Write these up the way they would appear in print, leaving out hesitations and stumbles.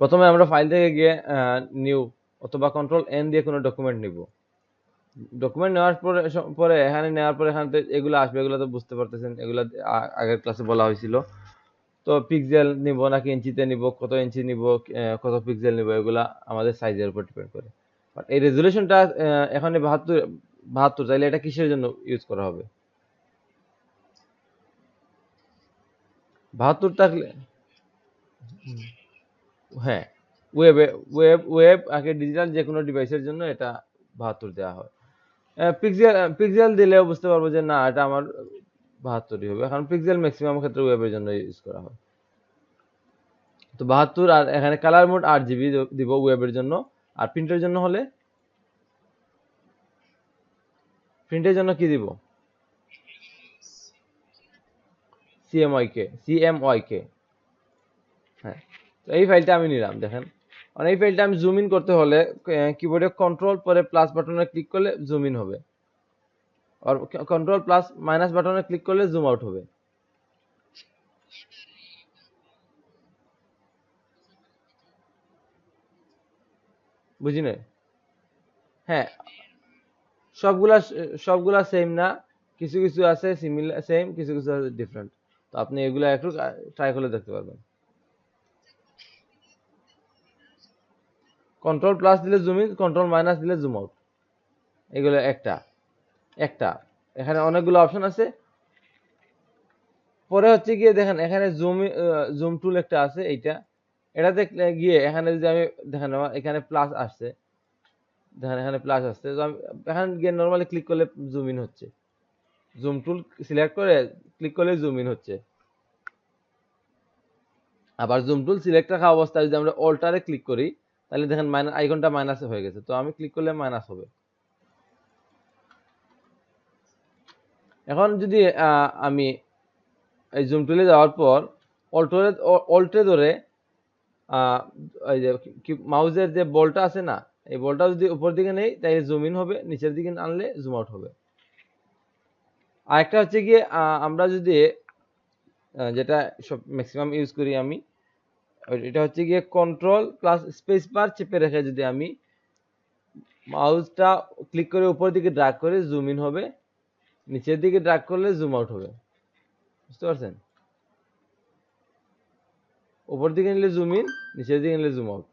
প্রথমে আমরা ফাইল থেকে গিয়ে নিউ অথবা কন্ট্রোল এন দিয়ে কোনো ডকুমেন্ট নিব। ডকুমেন্ট নেওয়ার পরে এখানে নেওয়ার পরে এখানে এগুলো আসবে, এগুলো তো বুঝতে পারতেছেন, এগুলো আগের ক্লাসে বলা হয়েছিল। তো পিক্সেল নিব নাকি ইঞ্চিতে নিব, কত ইঞ্চি নিব, কত পিক্সেল নিব, এগুলা আমাদের সাইজের উপর ডিপেন্ড করে। এই রেজুলেশনটা এখানে 72 চাইলে এটা কিসের জন্য ইউজ করা হবে? 72 থাকলে হ্যাঁ, ওয়েব আগে ডিজিটাল যে কোনো ডিভাইসের জন্য এটা 72 দেওয়া হয়। পিক্সেল দিলেও বুঝতে পারবো যে না, এটা আমার 72ই হবে, কারণ পিক্সেল ম্যাক্সিমাম ক্ষেত্রে ওয়েবের জন্য ইউজ করা হয়। তো 72, আর এখানে কালার মোড 8 GB দিব ওয়েবের জন্য। আর প্রিন্টের জন্য হলে প্রিন্টের জন্য কি দিব? সিএমওয়াইকে। হ্যাঁ, তো এই ফাইলটা আমি নিলাম, দেখেন। আর এই ফাইলটা আমি জুম ইন করতে হলে কিবোর্ডে কন্ট্রোল পরে প্লাস বাটনে ক্লিক করলে জুম ইন হবে, আর কন্ট্রোল প্লাস মাইনাস বাটনে ক্লিক করলে জুম আউট হবে। বুঝি নাই? হ্যাঁ, সবগুলা সবগুলা সেম না, কিছু কিছু আছে সিমিলার সেম, কিছু কিছু আছে ডিফারেন্ট। তো আপনি এগুলা একটু ট্রাই করে দেখতে পারবেন। কন্ট্রোল প্লাস দিলে জুম ইন, কন্ট্রোল মাইনাস দিলে জুম আউট। এগুলো একটা একটা এখানে অনেকগুলো অপশন আছে। পরে হচ্ছে গিয়ে দেখেন এখানে জুম টুল একটা আছে, এইটা এটাতে গিয়ে এখানে যদি আমি দেখেন আমার এখানে প্লাস আসছে, দেখেন এখানে প্লাস আসছে, তো আমি এখানে গিয়ে নরমালি ক্লিক করলে জুম ইন হচ্ছে। জুম টুল সিলেক্ট করে ক্লিক করলে জুম ইন হচ্ছে। আবার জুম টুল সিলেক্ট রাখা অবস্থায় যদি আমরা অল্টারে ক্লিক করি, তাহলে দেখেন আইকনটা মাইনাসে হয়ে গেছে, তো আমি ক্লিক করলে মাইনাস হবে। এখন যদি আমি এই জুম টুলে যাওয়ার পর অল্টে ধরে এই যে মাউসের যে বলটা আছে না, এই বলটা যদি উপর দিকে নেই তাহলে জুম ইন হবে, নিচের দিকে আনলে জুম আউট হবে। আরেকটা হচ্ছে গিয়ে আমরা যদি যেটা সব ম্যাক্সিমাম ইউজ করি আমি, এটা হচ্ছে গিয়ে কন্ট্রোল প্লাস স্পেস বার চেপে রেখে যদি আমি মাউসটা ক্লিক করে উপর দিকে ড্র্যাগ করে জুম ইন হবে, নিচের দিকে ড্র্যাগ করলে জুম আউট হবে। বুঝতে পারছেন? উপর দিকে নিলে জুম ইন, নিচের দিকে নিলে জুম আউট।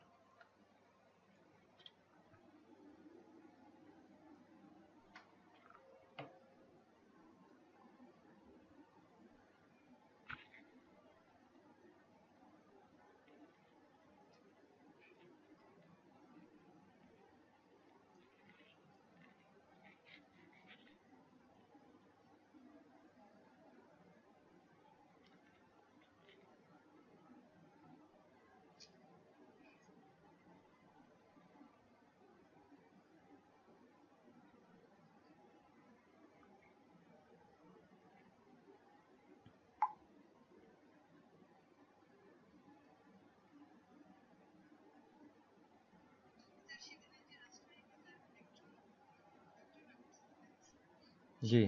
জি,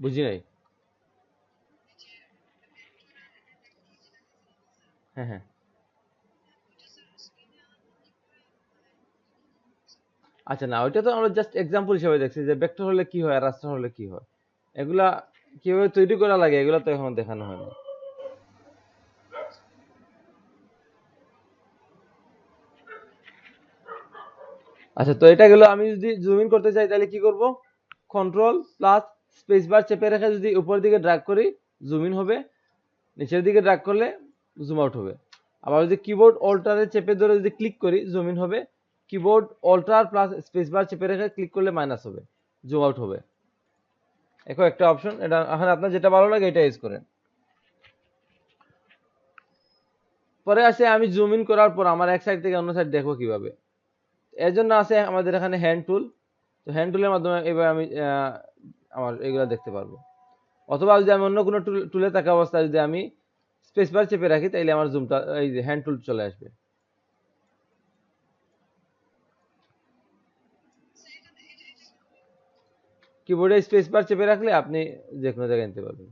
বুঝি নাই। হ্যাঁ হ্যাঁ, আচ্ছা, না ওইটা তো আমরা জাস্ট এক্সাম্পল হিসেবে দেখছি যে ভেক্টর হলে কি হয় আর রাস্টার হলে কি হয়। এগুলা কিভাবে তৈরি করা লাগে এগুলা তো এখন দেখানো হয় না। আচ্ছা, তো এটা গেল, আমি যদি জুম ইন করতে চাই তাহলে কি করব? কন্ট্রোল প্লাস স্পেস বার চেপে রেখে যদি উপরের দিকে ড্র্যাগ করি জুম ইন হবে, নিচের দিকে ড্র্যাগ করলে জুম আউট হবে। আবার যদি কিবোর্ড অল্টারে চেপে ধরে যদি ক্লিক করি জুম ইন হবে, keyboard alter plus space bar চেপে রেখে ক্লিক করলে মাইনাস হবে, জুম আউট হবে। এখন একটা অপশন, এটা এখন আপনার যেটা ভালো লাগে এটা ইউজ করেন। পরে আসে আমি জুম ইন করার পর আমার এক সাইড থেকে অন্য সাইড দেখবো কিভাবে। এর জন্য আছে আমাদের এখানে হ্যান্ড টুল। তো হ্যান্ড টুলের মাধ্যমে এবার আমি আমার এগুলো দেখতে পারবো। অথবা যদি আমি অন্য কোনো টুলে থাকা অবস্থায় যদি আমি স্পেস বার চেপে রাখি তাহলে আমার জুমটা এই যে হ্যান্ড টুল চলে আসবে। কিবোর্ডে স্পেস বার চেপে রাখলে আপনি যে কোনো জায়গায় নিতে পারবেন।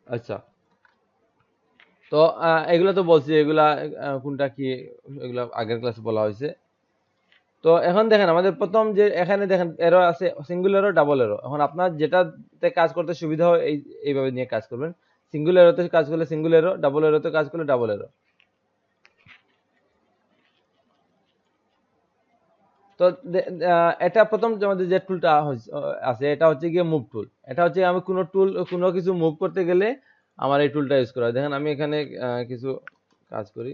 আচ্ছা, তো এগুলো তো বলছি, এগুলা কোনটা কি এগুলা আগের ক্লাসে বলা হয়েছে। তো এখন দেখেন আমাদের প্রথম যে এখানে দেখেন এরো আছে, সিঙ্গেল এরো, ডাবল এরো। এখন আপনার যেটাতে কাজ করতে সুবিধা হয় এইভাবে নিয়ে কাজ করবেন। সিঙ্গেল এরোতে কাজ করলে সিঙ্গেল এরো, ডাবল এরোতে কাজ করলে ডাবল এরো। তো এটা প্রথম যে আমাদের যে টুলটা আছে এটা হচ্ছে গিয়ে মুভ টুল। এটা হচ্ছে আমি কোনো কিছু মুভ করতে গেলে আমার এই টুলটা ইউজ করা হয়। দেখেন আমি এখানে কিছু কাজ করি।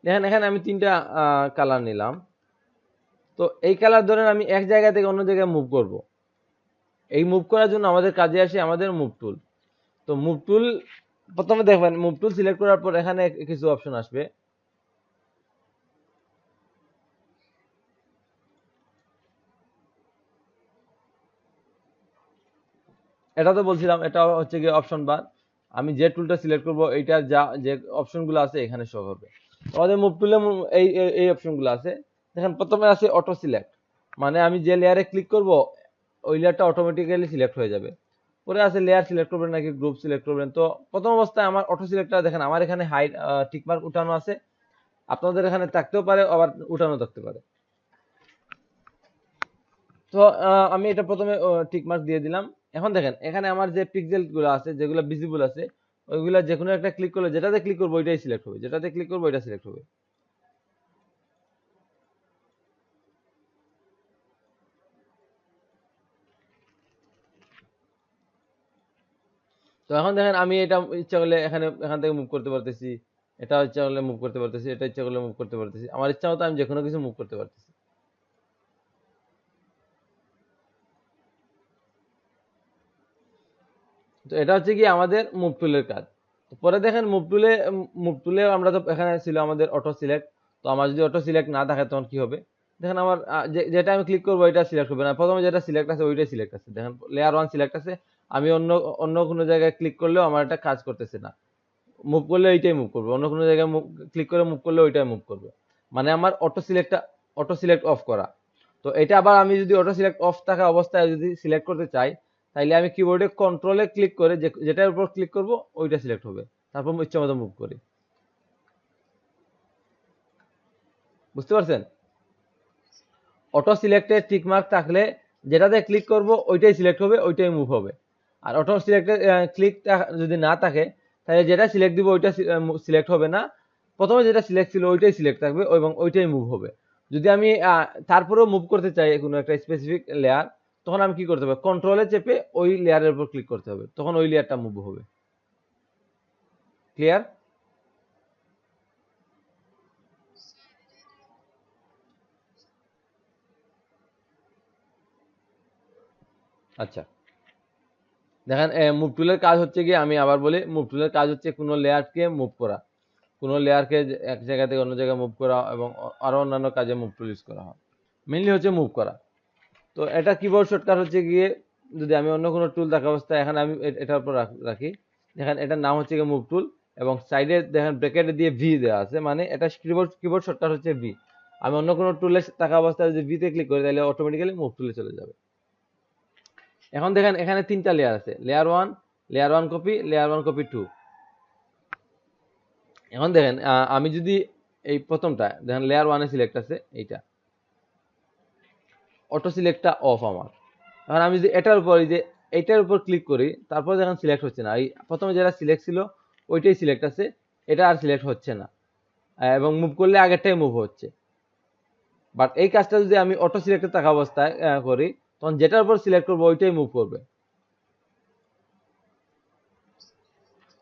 দেখেন এখানে আমি 3টা কালার নিলাম। তো এই কালার ধরেন আমি এক জায়গা থেকে অন্য জায়গায় মুভ করব। এই মুভ করার জন্য আমাদের কাজে আসে আমাদের মুভ টুল। তো মুভ টুল প্রথমে দেখবেন, মুভ টুল সিলেক্ট করার পর এখানে কিছু অপশন আসবে। এটা তো বলছিলাম, এটা হচ্ছে গিয়ে অপশন বার। আমি যে টুলটা সিলেক্ট করব এইটার যে অপশনগুলো আছে এখানে শো করবে। আমাদের মুভ টুলে এই অপশনগুলো আছে। দেখেন প্রথমে আছে অটো সিলেক্ট, মানে আমি যে লেয়ারে ক্লিক করব ওই লেয়ারটা অটোমেটিক্যালি সিলেক্ট হয়ে যাবে। পরে আছে লেয়ার সিলেক্ট করবেন নাকি গ্রুপ সিলেক্ট করবেন। তো প্রথম অবস্থায় আমার অটো সিলেক্টটা দেখেন আমার এখানে হাইড টিকমার্ক উঠানো আছে, আপনাদের এখানে থাকতেও পারে আবার উঠানো থাকতে পারে। তো আমি এটা প্রথমে টিকমার্ক দিয়ে দিলাম। এখন দেখেন এখানে আমার যে পিক্সেল গুলো আছে যেগুলো ভিজিবল আছে ওইগুলা যে কোনো একটা ক্লিক করলে যেটাতে ক্লিক করবো ওইটাই সিলেক্ট হবে, যেটাতে ক্লিক করবো ওইটা সিলেক্ট হবে। তো এখন দেখেন আমি এটা ইচ্ছা করলে এখান থেকে মুভ করতে পারতেছি, এটা ইচ্ছা করলে মুভ করতে পারতেছি, এটা ইচ্ছা করলে মুভ করতে পারতেছি। আমার ইচ্ছা মতো আমি যে কোনো কিছু মুভ করতে পারতেছি। তো এটা হচ্ছে কি আমাদের মুভ টুলের কাজ। তো পরে দেখেন মুভ টুলে আমরা তো এখানে ছিল আমাদের অটো সিলেক্ট। তো আমার যদি অটো সিলেক্ট না থাকে তখন কি হবে, দেখেন আমার যেটা আমি ক্লিক করবো এটা সিলেক্ট হবে না, প্রথমে যেটা সিলেক্ট আছে ওইটাই সিলেক্ট আছে। দেখেন লেয়ার 1 সিলেক্ট আছে, আমি অন্য অন্য কোনো জায়গায় ক্লিক করলেও আমার এটা কাজ করতেছে না। মুভ করলে এইটাই মুভ করবে, অন্য কোনো জায়গায় ক্লিক করে মুভ করলে ওইটাই মুভ করবে। মানে আমার অটো সিলেক্ট অফ করা। তো এটা আবার আমি যদি অটো সিলেক্ট অফ থাকা অবস্থায় যদি সিলেক্ট করতে চাই, তাইলে আমি কিবোর্ডে কন্ট্রোলে ক্লিক করে যেটার উপর ক্লিক করব ওইটা সিলেক্ট হবে, তারপর ইচ্ছা মতো মুভ করি। বুঝতে পারছেন? অটো সিলেক্টে টিক মার্ক থাকলে যেটাতে ক্লিক করব ওইটাই সিলেক্ট হবে, ওইটাই মুভ হবে। আর অটো সিলেক্টে ক্লিক যদি না থাকে তাহলে যেটা সিলেক্ট দিব ওইটা সিলেক্ট হবে না, প্রথমে যেটা সিলেক্ট ছিল ওইটাই সিলেক্ট থাকবে এবং ওইটাই মুভ হবে। যদি আমি তারপরেও মুভ করতে চাই কোনো একটা স্পেসিফিক লেয়ার, তখন আমি কি করতে হবে, কন্ট্রোলে চেপে ওই লেয়ারের উপর ক্লিক করতে হবে, তখন ওই লেয়ারটা মুভ হবে। ক্লিয়ার? আচ্ছা, দেখেন মুভ টুলের কাজ হচ্ছে গিয়ে, আমি আবার বলি, মুভ টুলের কাজ হচ্ছে কোনো লেয়ারকে মুভ করা, কোনো লেয়ারকে এক জায়গা থেকে অন্য জায়গায় মুভ করা এবং আরো অন্যান্য কাজে মুভ টুল ইউজ করা হয়। মেইনলি হচ্ছে মুভ করা। তো এটা কিবোর্ড শর্টকাট হচ্ছে গিয়ে, যদি আমি অন্য কোনো টুল থাকা অবস্থায় এখানে আমি এটার উপর রাখি, দেখেন এটার নাম হচ্ছে গিয়ে মুভ টুল এবং সাইডে দেখেন ব্র্যাকেটে দিয়ে ভি দেওয়া আছে, মানে এটা কিবোর্ড শর্টকাট হচ্ছে ভি। আমি অন্য কোনো টুলে থাকা অবস্থায় যদি ভিতে ক্লিক করি তাহলে অটোমেটিক্যালি মুভ টুলে চলে যাবে। এখন দেখেন এখানে 3টা লেয়ার আছে, লেয়ার 1 কপি, লেয়ার 1 কপি 2। এখন দেখেন আমি যদি এই প্রথমটা দেখেন লেয়ার 1 এ সিলেক্ট আছে এইটা, অটো সিলেক্টটা অফ আমার। এখন আমি যদি এটার উপর এই যে এইটার উপর ক্লিক করি তারপর দেখেন সিলেক্ট হচ্ছে না, এই প্রথমে যেটা সিলেক্ট ছিল ওইটাই সিলেক্ট আছে, এটা আর সিলেক্ট হচ্ছে না এবং মুভ করলে আগেরটাই মুভ হচ্ছে। বাট এই কাজটা যদি আমি অটো সিলেক্টে থাকা অবস্থায় করি, তখন যেটার উপর সিলেক্ট করবো ওইটাই মুভ করবে।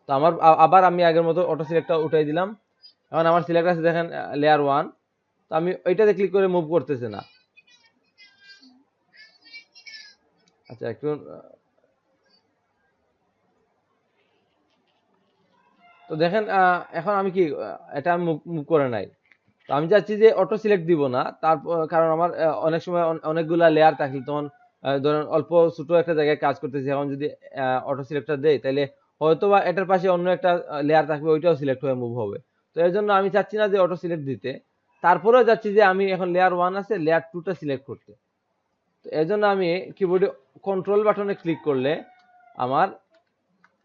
তো আমার আবার আমি আগের মতো অটো সিলেক্টটা উঠাই দিলাম। এখন আমার সিলেক্ট আছে দেখেন লেয়ার 1, তো আমি ওইটাতে ক্লিক করে মুভ করতেছে না, আচ্ছা একটু তো দেখেন এখন আমি কি এটা মুভ করে নাই। তো আমি চাচ্ছি যে অটো সিলেক্ট দিব না, তারপর কারণ আমার অনেক সময় অনেকগুলা লেয়ার থাকলে তখন ধরেন অল্প ছোট একটা জায়গায় কাজ করতেছি, এখন যদি অটো সিলেক্টটা দেই তাহলে হয়তো বা এটার পাশে অন্য একটা লেয়ার থাকবে, ওইটাও সিলেক্ট হয়ে মুভ হবে। তো এর জন্য আমি চাচ্ছি না যে অটো সিলেক্ট দিতে, তারপরেও যাচ্ছি যে আমি এখন লেয়ার 1 আছে লেয়ার 2টা সিলেক্ট করতে। তো এর জন্য আমি কিবোর্ডে কন্ট্রোল বাটনে ক্লিক করলে আমার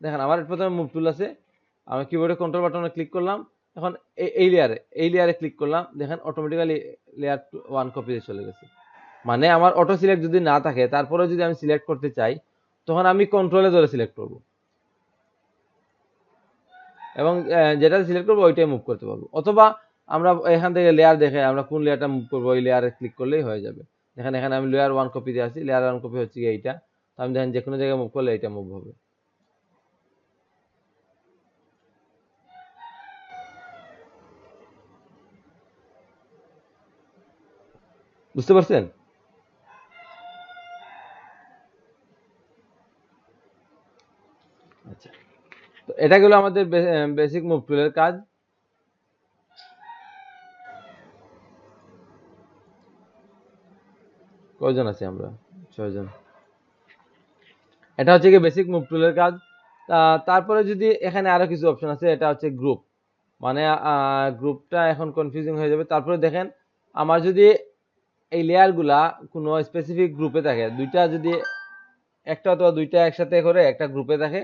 দেখেন আমার প্রথমে মুভ টুল আছে, আমি কিবোর্ডে কন্ট্রোল বাটনে ক্লিক করলাম, এখন এই লেয়ারে ক্লিক করলাম, দেখেন অটোমেটিক্যালি লেয়ার 1 কপিতে চলে গেছে। মানে আমার অটো সিলেক্ট যদি না থাকে তারপরে যদি আমি সিলেক্ট করতে চাই তখন আমি কন্ট্রোলে ধরে সিলেক্ট করব এবং যেটা সিলেক্ট করবো ওইটাই মুভ করতে পারবো, অথবা আমরা এখান থেকে লেয়ার দেখে আমরা কোন লেয়ারটা মুভ করবো ওই লেয়ারে ক্লিক করলেই হয়ে যাবে। দেখেন এখানে আমি লেয়ার 1 কপিতে আছি, লেয়ার 1 কপি হচ্ছে এইটা, তো আমি দেখেন যে কোনো জায়গায় মুভ করলে এইটা মুভ হবে। বুঝতে পারছেন? আচ্ছা, তো এটা গেল আমাদের বেসিক মুভ টুলের কাজ। কয়জন আছি আমরা? 6 জন। এটা হচ্ছে কি বেসিক মুভ টুলের কাজ। তারপরে যদি এখানে আরো কিছু অপশন আছে, এটা হচ্ছে গ্রুপ, মানে গ্রুপটা এখন কনফিউজিং হয়ে যাবে। তারপরে দেখেন আমার যদি এই লেয়ারগুলা কোনো স্পেসিফিক গ্রুপে থাকে, দুইটা যদি একটা অথবা দুইটা একসাথে করে একটা গ্রুপে থাকে,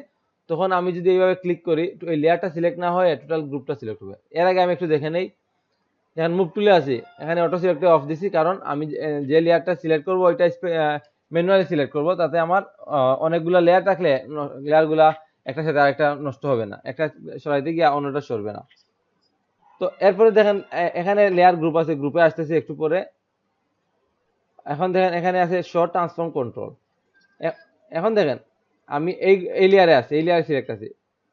তখন আমি যদি এইভাবে ক্লিক করি এই লেয়ারটা সিলেক্ট না হয় টোটাল গ্রুপটা সিলেক্ট হবে। এর আগে আমি একটু দেখে নেই, এখন মুভ টুলে আছি, এখানে অটো সিলেক্টে অফ দিছি কারণ আমি যে লেয়ারটা সিলেক্ট করব ওইটা ম্যানুয়ালি সিলেক্ট করব, তাতে আমার অনেকগুলা লেয়ার থাকলে লেয়ারগুলা একটার সাথে আরেকটা নষ্ট হবে না, একটা সরাইতে গিয়ে অন্যটা সরবে না। তো এরপরে দেখেন এখানে লেয়ার গ্রুপ আছে, গ্রুপে আসতেছে একটু পরে। এখন দেখেন এখানে আছে শো ট্রান্সফর্ম কন্ট্রোল। এখন দেখেন আমি এই লেয়ারে আছি, এই লেয়ারে সিলেক্ট আছি,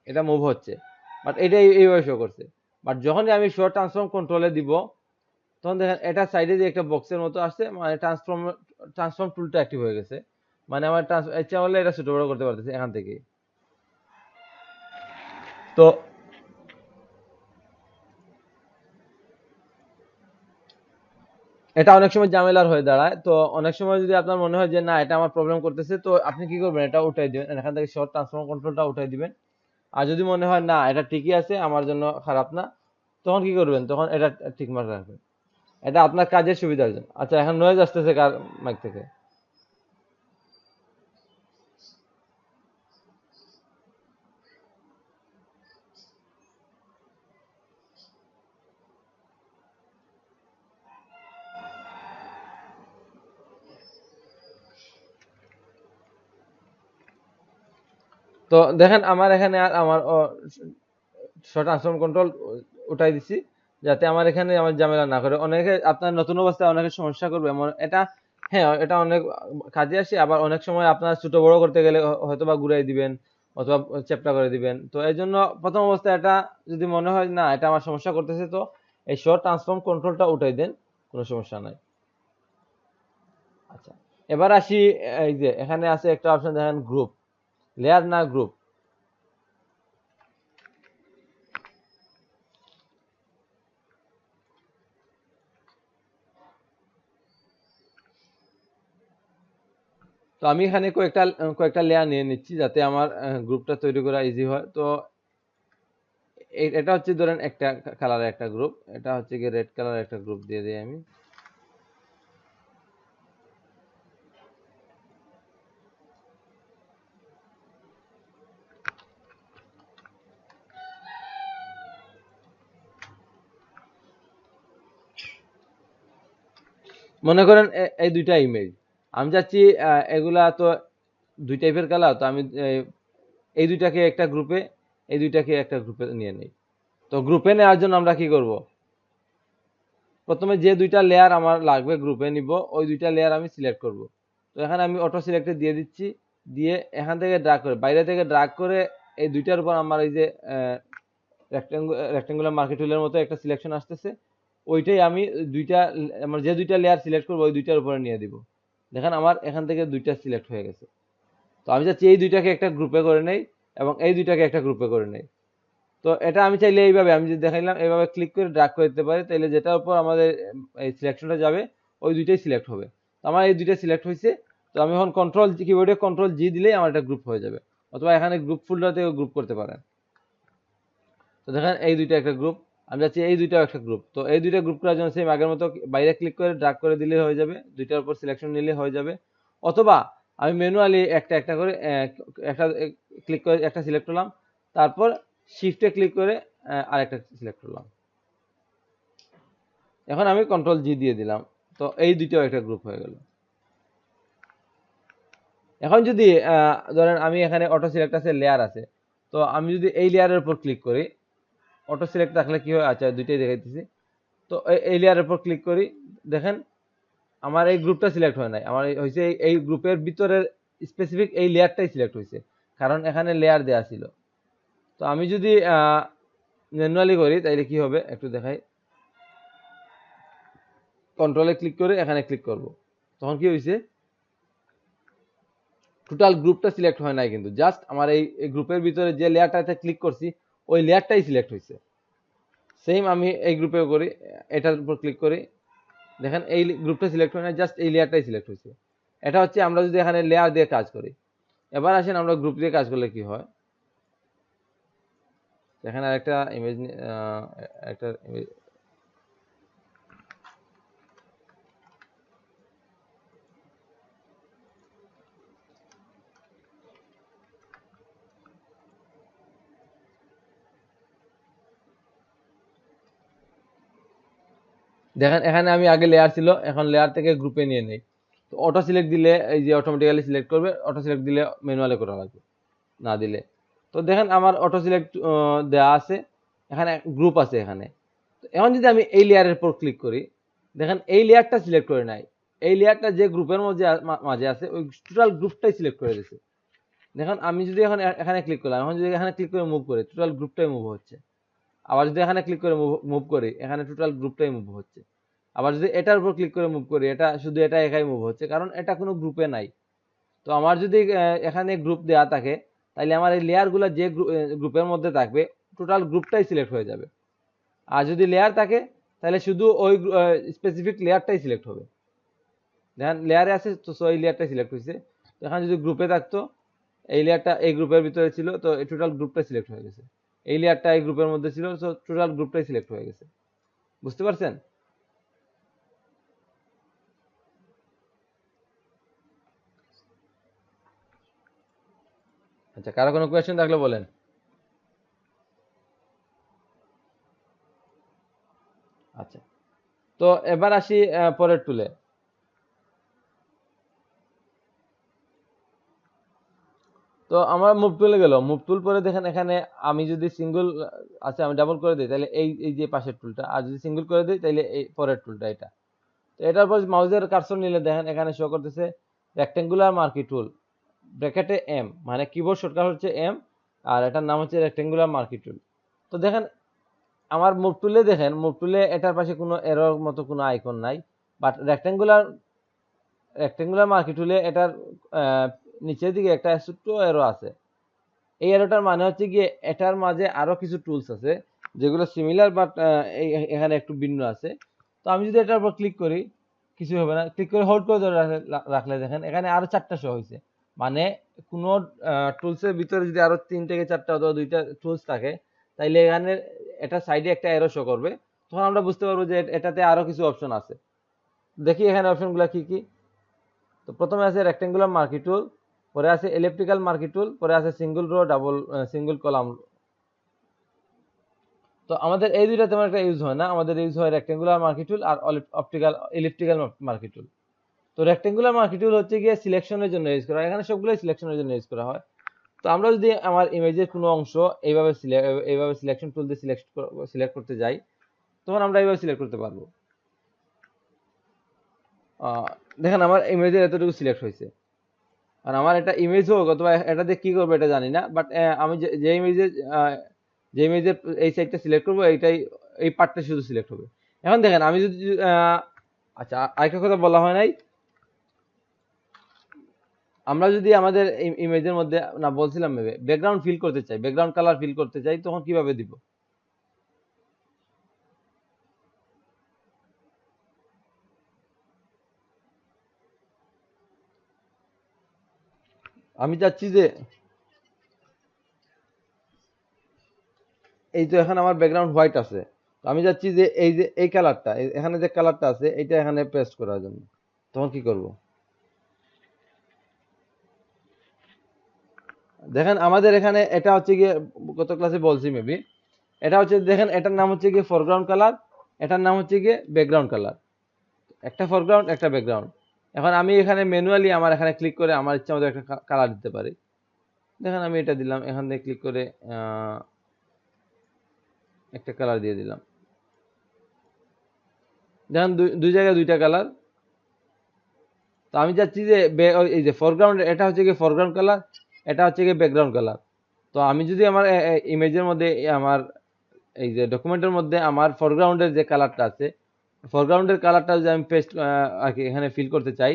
এটা মুভ হচ্ছে, বাট এটা এইভাবে শো করছে। বাট যখনই আমি শো ট্রান্সফর্ম কন্ট্রোলে দিব তখন দেখেন এটা সাইডে যে একটা বক্সের মতো আসছে, মানে ট্রান্সফর্ম টুলটা অ্যাক্টিভ হয়ে গেছে, মানে আমার ইচ্ছা হলে এটা ছোট বড় করতে পারতেছি এখান থেকে। তো এটা অনেক সময় ঝামেলার হয়ে দাঁড়ায়। তো অনেক সময় যদি আপনার মনে হয় যে না এটা আমার প্রবলেম করতেছে, তো আপনি কি করবেন, এটা উঠাই দিবেন, এখান থেকে শর্ট ট্রান্সফর্ম কন্ট্রোলটা উঠাই দিবেন। আর যদি মনে হয় না এটা ঠিকই আছে, আমার জন্য খারাপ না, তখন কি করবেন, তখন এটা ঠিক মার্ক রাখবেন। এটা আপনার কাজের সুবিধার জন্য। আচ্ছা, এখন নয়েজ আসতেছে কার মাইক থেকে? তো দেখেন আমার এখানে আর আমার শর্ট ট্রান্সফর্ম কন্ট্রোল উঠাই দিছি, যাতে আমার এখানে আমার ঝামেলা না করে। অনেকে আপনার নতুন অবস্থায় অনেকের সমস্যা করবে এমন এটা, হ্যাঁ এটা অনেক কাজে আসে, আবার অনেক সময় আপনার ছোট বড় করতে গেলে হয়তো বা ঘুরাই দিবেন অথবা চ্যাপ্টা করে দিবেন। তো এই জন্য প্রথম অবস্থায় এটা যদি মনে হয় না এটা আমার সমস্যা করতেছে, তো এই শর্ট ট্রান্সফর্ম কন্ট্রোলটা উঠাই দেন, কোনো সমস্যা নাই। আচ্ছা, এবার আসি, এই যে এখানে আছে একটা অপশন দেখেন গ্রুপ, লেয়ার না গ্রুপ। তো আমি এখানে কয়েকটা কয়েকটা লেয়ার নিয়ে নিচ্ছি যাতে আমার গ্রুপটা তৈরি করা ইজি হয়। তো এটা হচ্ছে ধরেন একটা কালারের একটা গ্রুপ, এটা হচ্ছে কি রেড কালারের একটা গ্রুপ দিয়ে দিই আমি। মনে করেন এই দুইটা ইমেজ আমি চাচ্ছি, এগুলা তো দুই টাইপের কালার, তো আমি এই দুইটাকে একটা গ্রুপে, এই দুইটাকে একটা গ্রুপে নিয়ে নিই। তো গ্রুপে নেওয়ার জন্য আমরা কি করব, প্রথমে যে দুইটা লেয়ার আমার লাগবে গ্রুপে নিব, ওই দুইটা লেয়ার আমি সিলেক্ট করব। তো এখানে আমি অটো সিলেক্টে দিয়ে দিচ্ছি, দিয়ে এখান থেকে ড্রাগ করে বাইরে থেকে ড্রাগ করে এই দুইটার উপর আমার এই যে রেক্টেঙ্গুলার মার্কেট টুলের মতো একটা সিলেকশন আসতেছে, ওইটাই আমি দুইটা আমার যে দুইটা লেয়ার সিলেক্ট করবো ওই দুইটার উপরে নিয়ে দিব। দেখেন আমার এখান থেকে দুইটা সিলেক্ট হয়ে গেছে। তো আমি চাচ্ছি এই দুইটাকে একটা গ্রুপে করে নেই এবং এই দুইটাকে একটা গ্রুপে করে নেই। তো এটা আমি চাইলে এইভাবে, আমি যদি দেখাইলাম এইভাবে ক্লিক করে ড্র্যাগ করে দিতে পারি, তাহলে যেটার উপর আমাদের এই সিলেকশনটা যাবে ওই দুইটাই সিলেক্ট হবে। তো আমার এই দুইটা সিলেক্ট হয়েছে। তো আমি এখন কন্ট্রোল কিবোর্ডে কন্ট্রোল জি দিলেই আমার একটা গ্রুপ হয়ে যাবে, অথবা এখানে গ্রুপ ফোল্ডার থেকে গ্রুপ করতে পারেন। তো দেখেন এই দুইটা একটা গ্রুপ, আমি চাচ্ছি এই দুইটাও একটা গ্রুপ। তো এই দুইটা গ্রুপ করার জন্য সেম আগের মতো বাইরে ক্লিক করে ড্র্যাগ করে দিলে হয়ে যাবে, দুইটার উপর সিলেকশন নিলে হয়ে যাবে। অথবা আমি ম্যানুয়ালি একটা একটা করে একটা ক্লিক করে একটা সিলেক্ট করলাম, তারপর শিফটে ক্লিক করে আরেকটা সিলেক্ট করলাম। এখন আমি কন্ট্রোল জি দিয়ে দিলাম, তো এই দুইটাও একটা গ্রুপ হয়ে গেল। এখন যদি ধরেন আমি এখানে অটো সিলেক্ট আছে, লেয়ার আছে, তো আমি যদি এই লেয়ারের উপর ক্লিক করি, অটো সিলেক্ট রাখলে কি হয়, আচ্ছা দুইটাই দেখাইতেছি। তো এই লেয়ারের উপর ক্লিক করি, দেখেন আমার এই গ্রুপটা সিলেক্ট হয় নাই, আমার হয়েছে এই গ্রুপের ভিতরের স্পেসিফিক এই লেয়ারটাই সিলেক্ট হয়েছে, কারণ এখানে লেয়ার দেওয়া ছিল। তো আমি যদি ম্যানুয়ালি করি তাইলে কি হবে একটু দেখাই। কন্ট্রোলে ক্লিক করে এখানে ক্লিক করব, তখন কি হয়েছে, টোটাল গ্রুপটা সিলেক্ট হয় নাই, কিন্তু জাস্ট আমার এই গ্রুপের ভিতরে যে লেয়ারটাতে ক্লিক করছি ওই লেয়ারটাই সিলেক্ট হয়েছে। সেম আমি এই গ্রুপেও করি, এটার উপর ক্লিক করি, দেখেন এই গ্রুপটা সিলেক্ট হয় না, জাস্ট এই লেয়ারটাই সিলেক্ট হয়েছে। এটা হচ্ছে আমরা যদি এখানে লেয়ার দিয়ে কাজ করি। এবার আসেন আমরা গ্রুপ দিয়ে কাজ করলে কি হয়। এখানে আরেকটা ইমেজ, একটা ইমেজ, দেখেন এখানে আমি আগে লেয়ার ছিল, এখন লেয়ার থেকে গ্রুপে নিয়ে নেই। তো অটো সিলেক্ট দিলে এই যে অটোমেটিক্যালি সিলেক্ট করবে, অটো সিলেক্ট দিলে ম্যানুয়ালি করা লাগবে না দিলে। তো দেখেন আমার অটো সিলেক্ট দেওয়া আছে, এখানে গ্রুপ আছে এখানে। তো এখন যদি আমি এই লেয়ারের উপর ক্লিক করি, দেখেন এই লেয়ারটা সিলেক্ট করে নাই, এই লেয়ারটা যে গ্রুপের মধ্যে মাঝে আছে ওই টোটাল গ্রুপটাই সিলেক্ট করে দিয়েছে। দেখেন আমি যদি এখন এখানে ক্লিক করলাম, এখন যদি এখানে ক্লিক করে মুভ করি, টোটাল গ্রুপটাই মুভ হচ্ছে। আবার যদি এখানে ক্লিক করে মুভ করি, এখানে টোটাল গ্রুপটাই মুভ হচ্ছে। আবার যদি এটার উপর ক্লিক করে মুভ করি, এটা শুধু এটা একাই মুভ হচ্ছে, কারণ এটা কোনো গ্রুপে নাই। তো আমার যদি এখানে গ্রুপ দেওয়া থাকে, তাহলে আমার এই লেয়ারগুলো যে গ্রুপের মধ্যে থাকবে টোটাল গ্রুপটাই সিলেক্ট হয়ে যাবে। আর যদি লেয়ার থাকে তাহলে শুধু ওই স্পেসিফিক লেয়ারটাই সিলেক্ট হবে। দেখেন লেয়ারে আছে তো ওই লেয়ারটাই সিলেক্ট হয়েছে। তো এখানে যদি গ্রুপে থাকতো, এই লেয়ারটা এই গ্রুপের ভিতরে ছিল, তো এই টোটাল গ্রুপটাই সিলেক্ট হয়ে গেছে। এই লেয়ারটা এই গ্রুপের মধ্যে ছিল, তো টোটাল গ্রুপটাই সিলেক্ট হয়ে গেছে। বুঝতে পারছেন? আচ্ছা, কারো কোনো কোয়েশ্চেন থাকলে বলেন। আচ্ছা, তো এবার আসি পরের টুলে। তো আমার মুভ টুলে গেল, মুভ টুল পরে দেখেন এখানে আমি যদি সিঙ্গল, আচ্ছা আমি ডাবল করে দিই তাহলে এই এই যে পাশের টুলটা, আর যদি সিঙ্গল করে দিই তাহলে এই পরের টুলটা এটা। তো এটার পর মাউসের কার্সর নিলে দেখেন এখানে শো করতেছে রেক্টেঙ্গুলার মার্কি টুল, ব্র্যাকেটে এম, মানে কিবোর্ড শর্টকাট হচ্ছে এম, আর এটার নাম হচ্ছে রেক্টেঙ্গুলার মার্কি টুল। তো দেখেন আমার মুভ টুলে, দেখেন মুভ টুলে এটার পাশে কোনো এরর মতো কোনো আইকন নাই, বাট রেক্টেঙ্গুলার মার্কি টুলে এটার নিচের দিকে একটা ছোট্ট এরো আছে। এই এরোটার মানে হচ্ছে গিয়ে এটার মাঝে আরো কিছু টুলস আছে যেগুলো সিমিলার, বাট এখানে একটু ভিন্ন আছে। তো আমি যদি এটার উপর ক্লিক করি কিছু হবে না, ক্লিক করে হোল্ড করে ধরে রাখলে দেখেন এখানে আরো 4টা শো হয়েছে। মানে কোনো টুলসের ভিতরে যদি আরো 3 থেকে 4টা অথবা 2টা টুলস থাকে, তাইলে এখানে এটা সাইডে একটা এরো শো করবে, তখন আমরা বুঝতে পারবো যে এটাতে আরো কিছু অপশন আছে। দেখি এখানে অপশনগুলো কি কি। তো প্রথমে আছে রেক্টেঙ্গুলার মার্কি টুল, পরে আছে ইলেকট্রিক্যাল মার্কি টুল, পরে আছে single row, double single column. তো আমাদের এই দুইটা তেমন একটা ইউজ হয় না, আমাদের ইউজ হয় রেক্টেঙ্গুলার মার্কি টুল আর ইলেকট্রিক্যাল মার্কি টুল। তো রেক্টেঙ্গুলার মার্কি টুল হচ্ছে গিয়ে সিলেকশনের জন্য ইউজ করা হয়, এখানে সবগুলোই সিলেকশনের জন্য ইউজ করা হয়। তো আমরা যদি আমার ইমেজের কোনো অংশ এইভাবে সিলেকশন টুল দিয়ে সিলেক্ট করতে যাই, তখন আমরা এইভাবে সিলেক্ট করতে পারবো। দেখেন আমার ইমেজের এতটুকু সিলেক্ট হয়েছে, আর আমার এটা ইমেজ হোক অথবা এটা দিয়ে কি করবো এটা জানি না, বাট আমি যে ইমেজের এই সাইডটা সিলেক্ট করবো, এইটাই এই পার্টটা শুধু সিলেক্ট হবে। এখন দেখেন আমি যদি আচ্ছা আরেকটা কথা বলা হয় নাই, আমরা যদি আমাদের ইমেজের মধ্যে না বলছিলাম ব্যাকগ্রাউন্ড ফিল করতে চাই, ব্যাকগ্রাউন্ড কালার ফিল করতে চাই, তখন কিভাবে দিব? আমি চাচ্ছি যে এই তো এখানে আমার ব্যাকগ্রাউন্ড হোয়াইট আছে, তো আমি চাচ্ছি যে এই কালারটা, এখানে যে কালারটা আছে এটা এখানে পেস্ট করার জন্য, তখন কি করব? দেখেন আমাদের এখানে এটা হচ্ছে গিয়ে গত ক্লাসে বলছি মেবি, এটা হচ্ছে দেখেন এটার নাম হচ্ছে গিয়ে ফরগ্রাউন্ড কালার, এটার নাম হচ্ছে গিয়ে ব্যাকগ্রাউন্ড কালার, একটা ফরগ্রাউন্ড একটা ব্যাকগ্রাউন্ড। এখন আমি এখানে ম্যানুয়ালি আমার এখানে ক্লিক করে আমার ইচ্ছা মতো একটা কালার দিতে পারি। দেখেন আমি এটা দিলাম, এখান থেকে ক্লিক করে একটা কালার দিয়ে দিলাম। দেখেন দুই জায়গায় দুইটা কালার। তো আমি চাচ্ছি যে এই যে ফরগ্রাউন্ড, এটা হচ্ছে গিয়ে ফরগ্রাউন্ড কালার, এটা হচ্ছে গিয়ে ব্যাকগ্রাউন্ড কালার। তো আমি যদি আমার ইমেজের মধ্যে আমার এই যে ডকুমেন্টের মধ্যে আমার ফরগ্রাউন্ডের যে কালারটা আছে, ফরগ্রাউন্ডের কালারটা যদি আমি পেস্ট আর কি এখানে ফিল করতে চাই,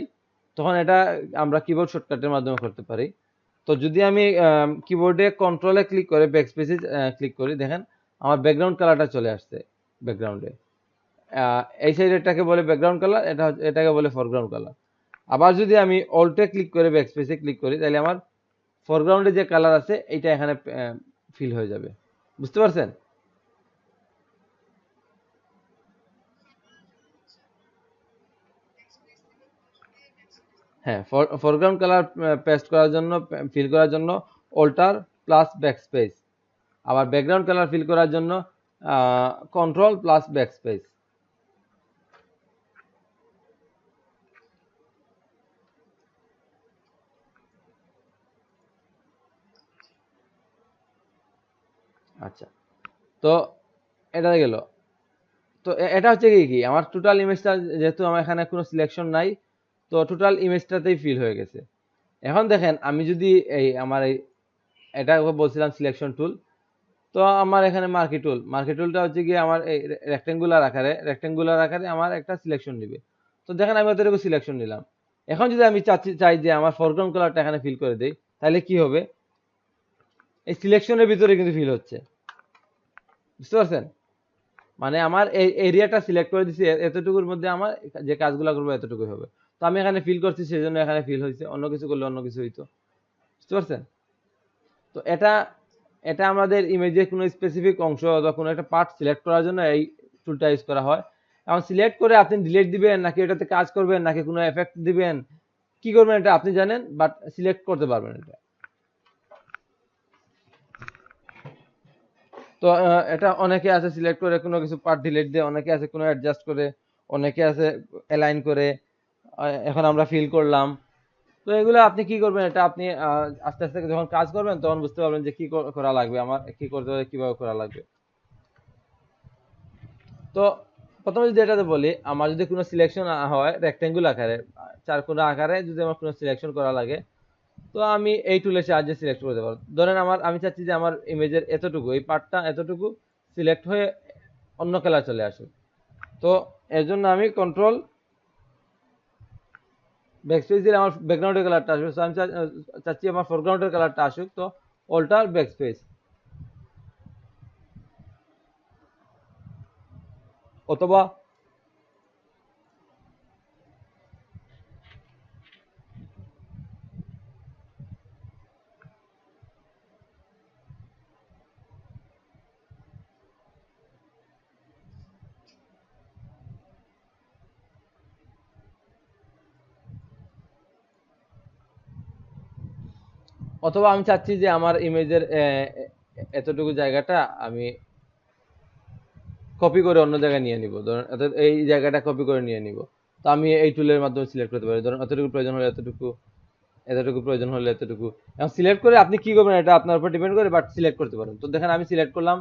তখন এটা আমরা কিবোর্ড শর্টকাটের মাধ্যমে করতে পারি। তো যদি আমি কিবোর্ডে কন্ট্রোলে ক্লিক করে ব্যাকস্পেসে ক্লিক করি, দেখেন আমার ব্যাকগ্রাউন্ড কালারটা চলে আসছে ব্যাকগ্রাউন্ডে। এই সাইডেরটাকে বলে ব্যাকগ্রাউন্ড কালার, এটাকে বলে ফরগ্রাউন্ড কালার। আবার যদি আমি অল্টে ক্লিক করে ব্যাকস্পেসে ক্লিক করি, তাহলে আমার ফরগ্রাউন্ডে যে কালার আছে এইটা এখানে ফিল হয়ে যাবে। বুঝতে পারছেন? হ্যাঁ, ফরগ্রাউন্ড কালার পেস্ট করার জন্য, ফিল করার জন্য অল্টার প্লাস ব্যাকস্পেস। আবার ব্যাকগ্রাউন্ড কালার ফিল করার জন্য কন্ট্রোল প্লাস ব্যাকস্পেস। আচ্ছা, তো এটা গেল। তো এটা হচ্ছে কি আমার টোটাল ইমেজটা, যেহেতু আমার এখানে কোনো সিলেকশন নাই, তো টোটাল ইমেজটাতেই ফিল হয়ে গেছে। এখন দেখেন আমি যদি আমার এটা বলছিলাম সিলেকশন টুল, তো আমার এখানে মার্কি টুলটা হচ্ছে গিয়ে আমার এই রেক্টেঙ্গুলার আকারে আমার একটা সিলেকশন দিবে। তো দেখেন আমি অতটুকু সিলেকশন নিলাম। এখন যদি আমি চাই যে আমার ফরগ্রাউন্ড কালারটা এখানে ফিল করে দেই, তাহলে কি হবে? এই সিলেকশনের ভিতরে কিন্তু ফিল হচ্ছে। বুঝতে পারছেন? মানে আমার এই এরিয়াটা সিলেক্ট করে দিছি, এতটুকুর মধ্যে আমার যে কাজগুলো করবো এতটুকুই হবে। তো আমি এখানে ফিল করছি, সেই জন্য এখানে ফিল হয়েছে, অন্য কিছু করলে অন্য কিছু হইতো। বুঝতে পারছেন? তো এটা এটা আমাদের ইমেজের কোনো স্পেসিফিক অংশ অথবা কোনো একটা পার্ট সিলেক্ট করার জন্য এই টুলটা ইউজ করা হয়। এখন সিলেক্ট করে আপনি ডিলিট দিবেন, নাকি এটাতে কাজ করবেন, নাকি কোনো এফেক্ট দিবেন, কি করবেন এটা আপনি জানেন, বাট সিলেক্ট করতে পারবেন এটা। তো এটা অনেকে আছে সিলেক্ট করে কোনো কিছু পার্ট ডিলিট দেয়, অনেকে আছে কোনো অ্যাডজাস্ট করে, অনেকে আছে অ্যালাইন করে। এখন আমরা ফিল করলাম। তো এগুলো আপনি কি করবেন, এটা আপনি আস্তে আস্তে যখন কাজ করবেন তখন বুঝতে পারবেন যে কি করা লাগবে, আমার কি করতে হবে, কিভাবে করা লাগবে। তো প্রথমে যদি এটাতে বলি, আমার যদি কোনো সিলেকশন হয় রেক্টেঙ্গুল আকারে, চার কোণা আকারে যদি আমার কোনো সিলেকশন করা লাগে, তো আমি এই টুলের সাহায্যে সিলেক্ট করতে পারবো। ধরেন আমি চাচ্ছি যে আমার ইমেজের এতটুকু, এই পার্টটা এতটুকু সিলেক্ট হয়ে অন্য কালার চলে আসুক। তো এর জন্য আমি কন্ট্রোল ব্যাকস্পেস দিলে আমার ব্যাকগ্রাউন্ডের কালারটা আসবে। আমি চাচ্ছি আমার ফোরগ্রাউন্ডের কালারটা আসুক, তো অল্টার ব্যাকস্পেস। অথবা আমি চাচ্ছি যে আমার ইমেজের এতটুকু জায়গাটা আমি কপি করে অন্য জায়গায় নিয়ে নিব। ধরুন এই জায়গাটা কপি করে নিয়ে নিব। তো আমি এই টুলের মাধ্যমে সিলেক্ট করতে পারি। ধরুন এতটুকু প্রয়োজন হলে এতটুকু, এতটুকু প্রয়োজন হলে এতটুকু। এখন সিলেক্ট করে আপনি কি করবেন এটা আপনার উপর ডিপেন্ড করে, বাট সিলেক্ট করতে পারেন। তো দেখেন আমি সিলেক্ট করলাম,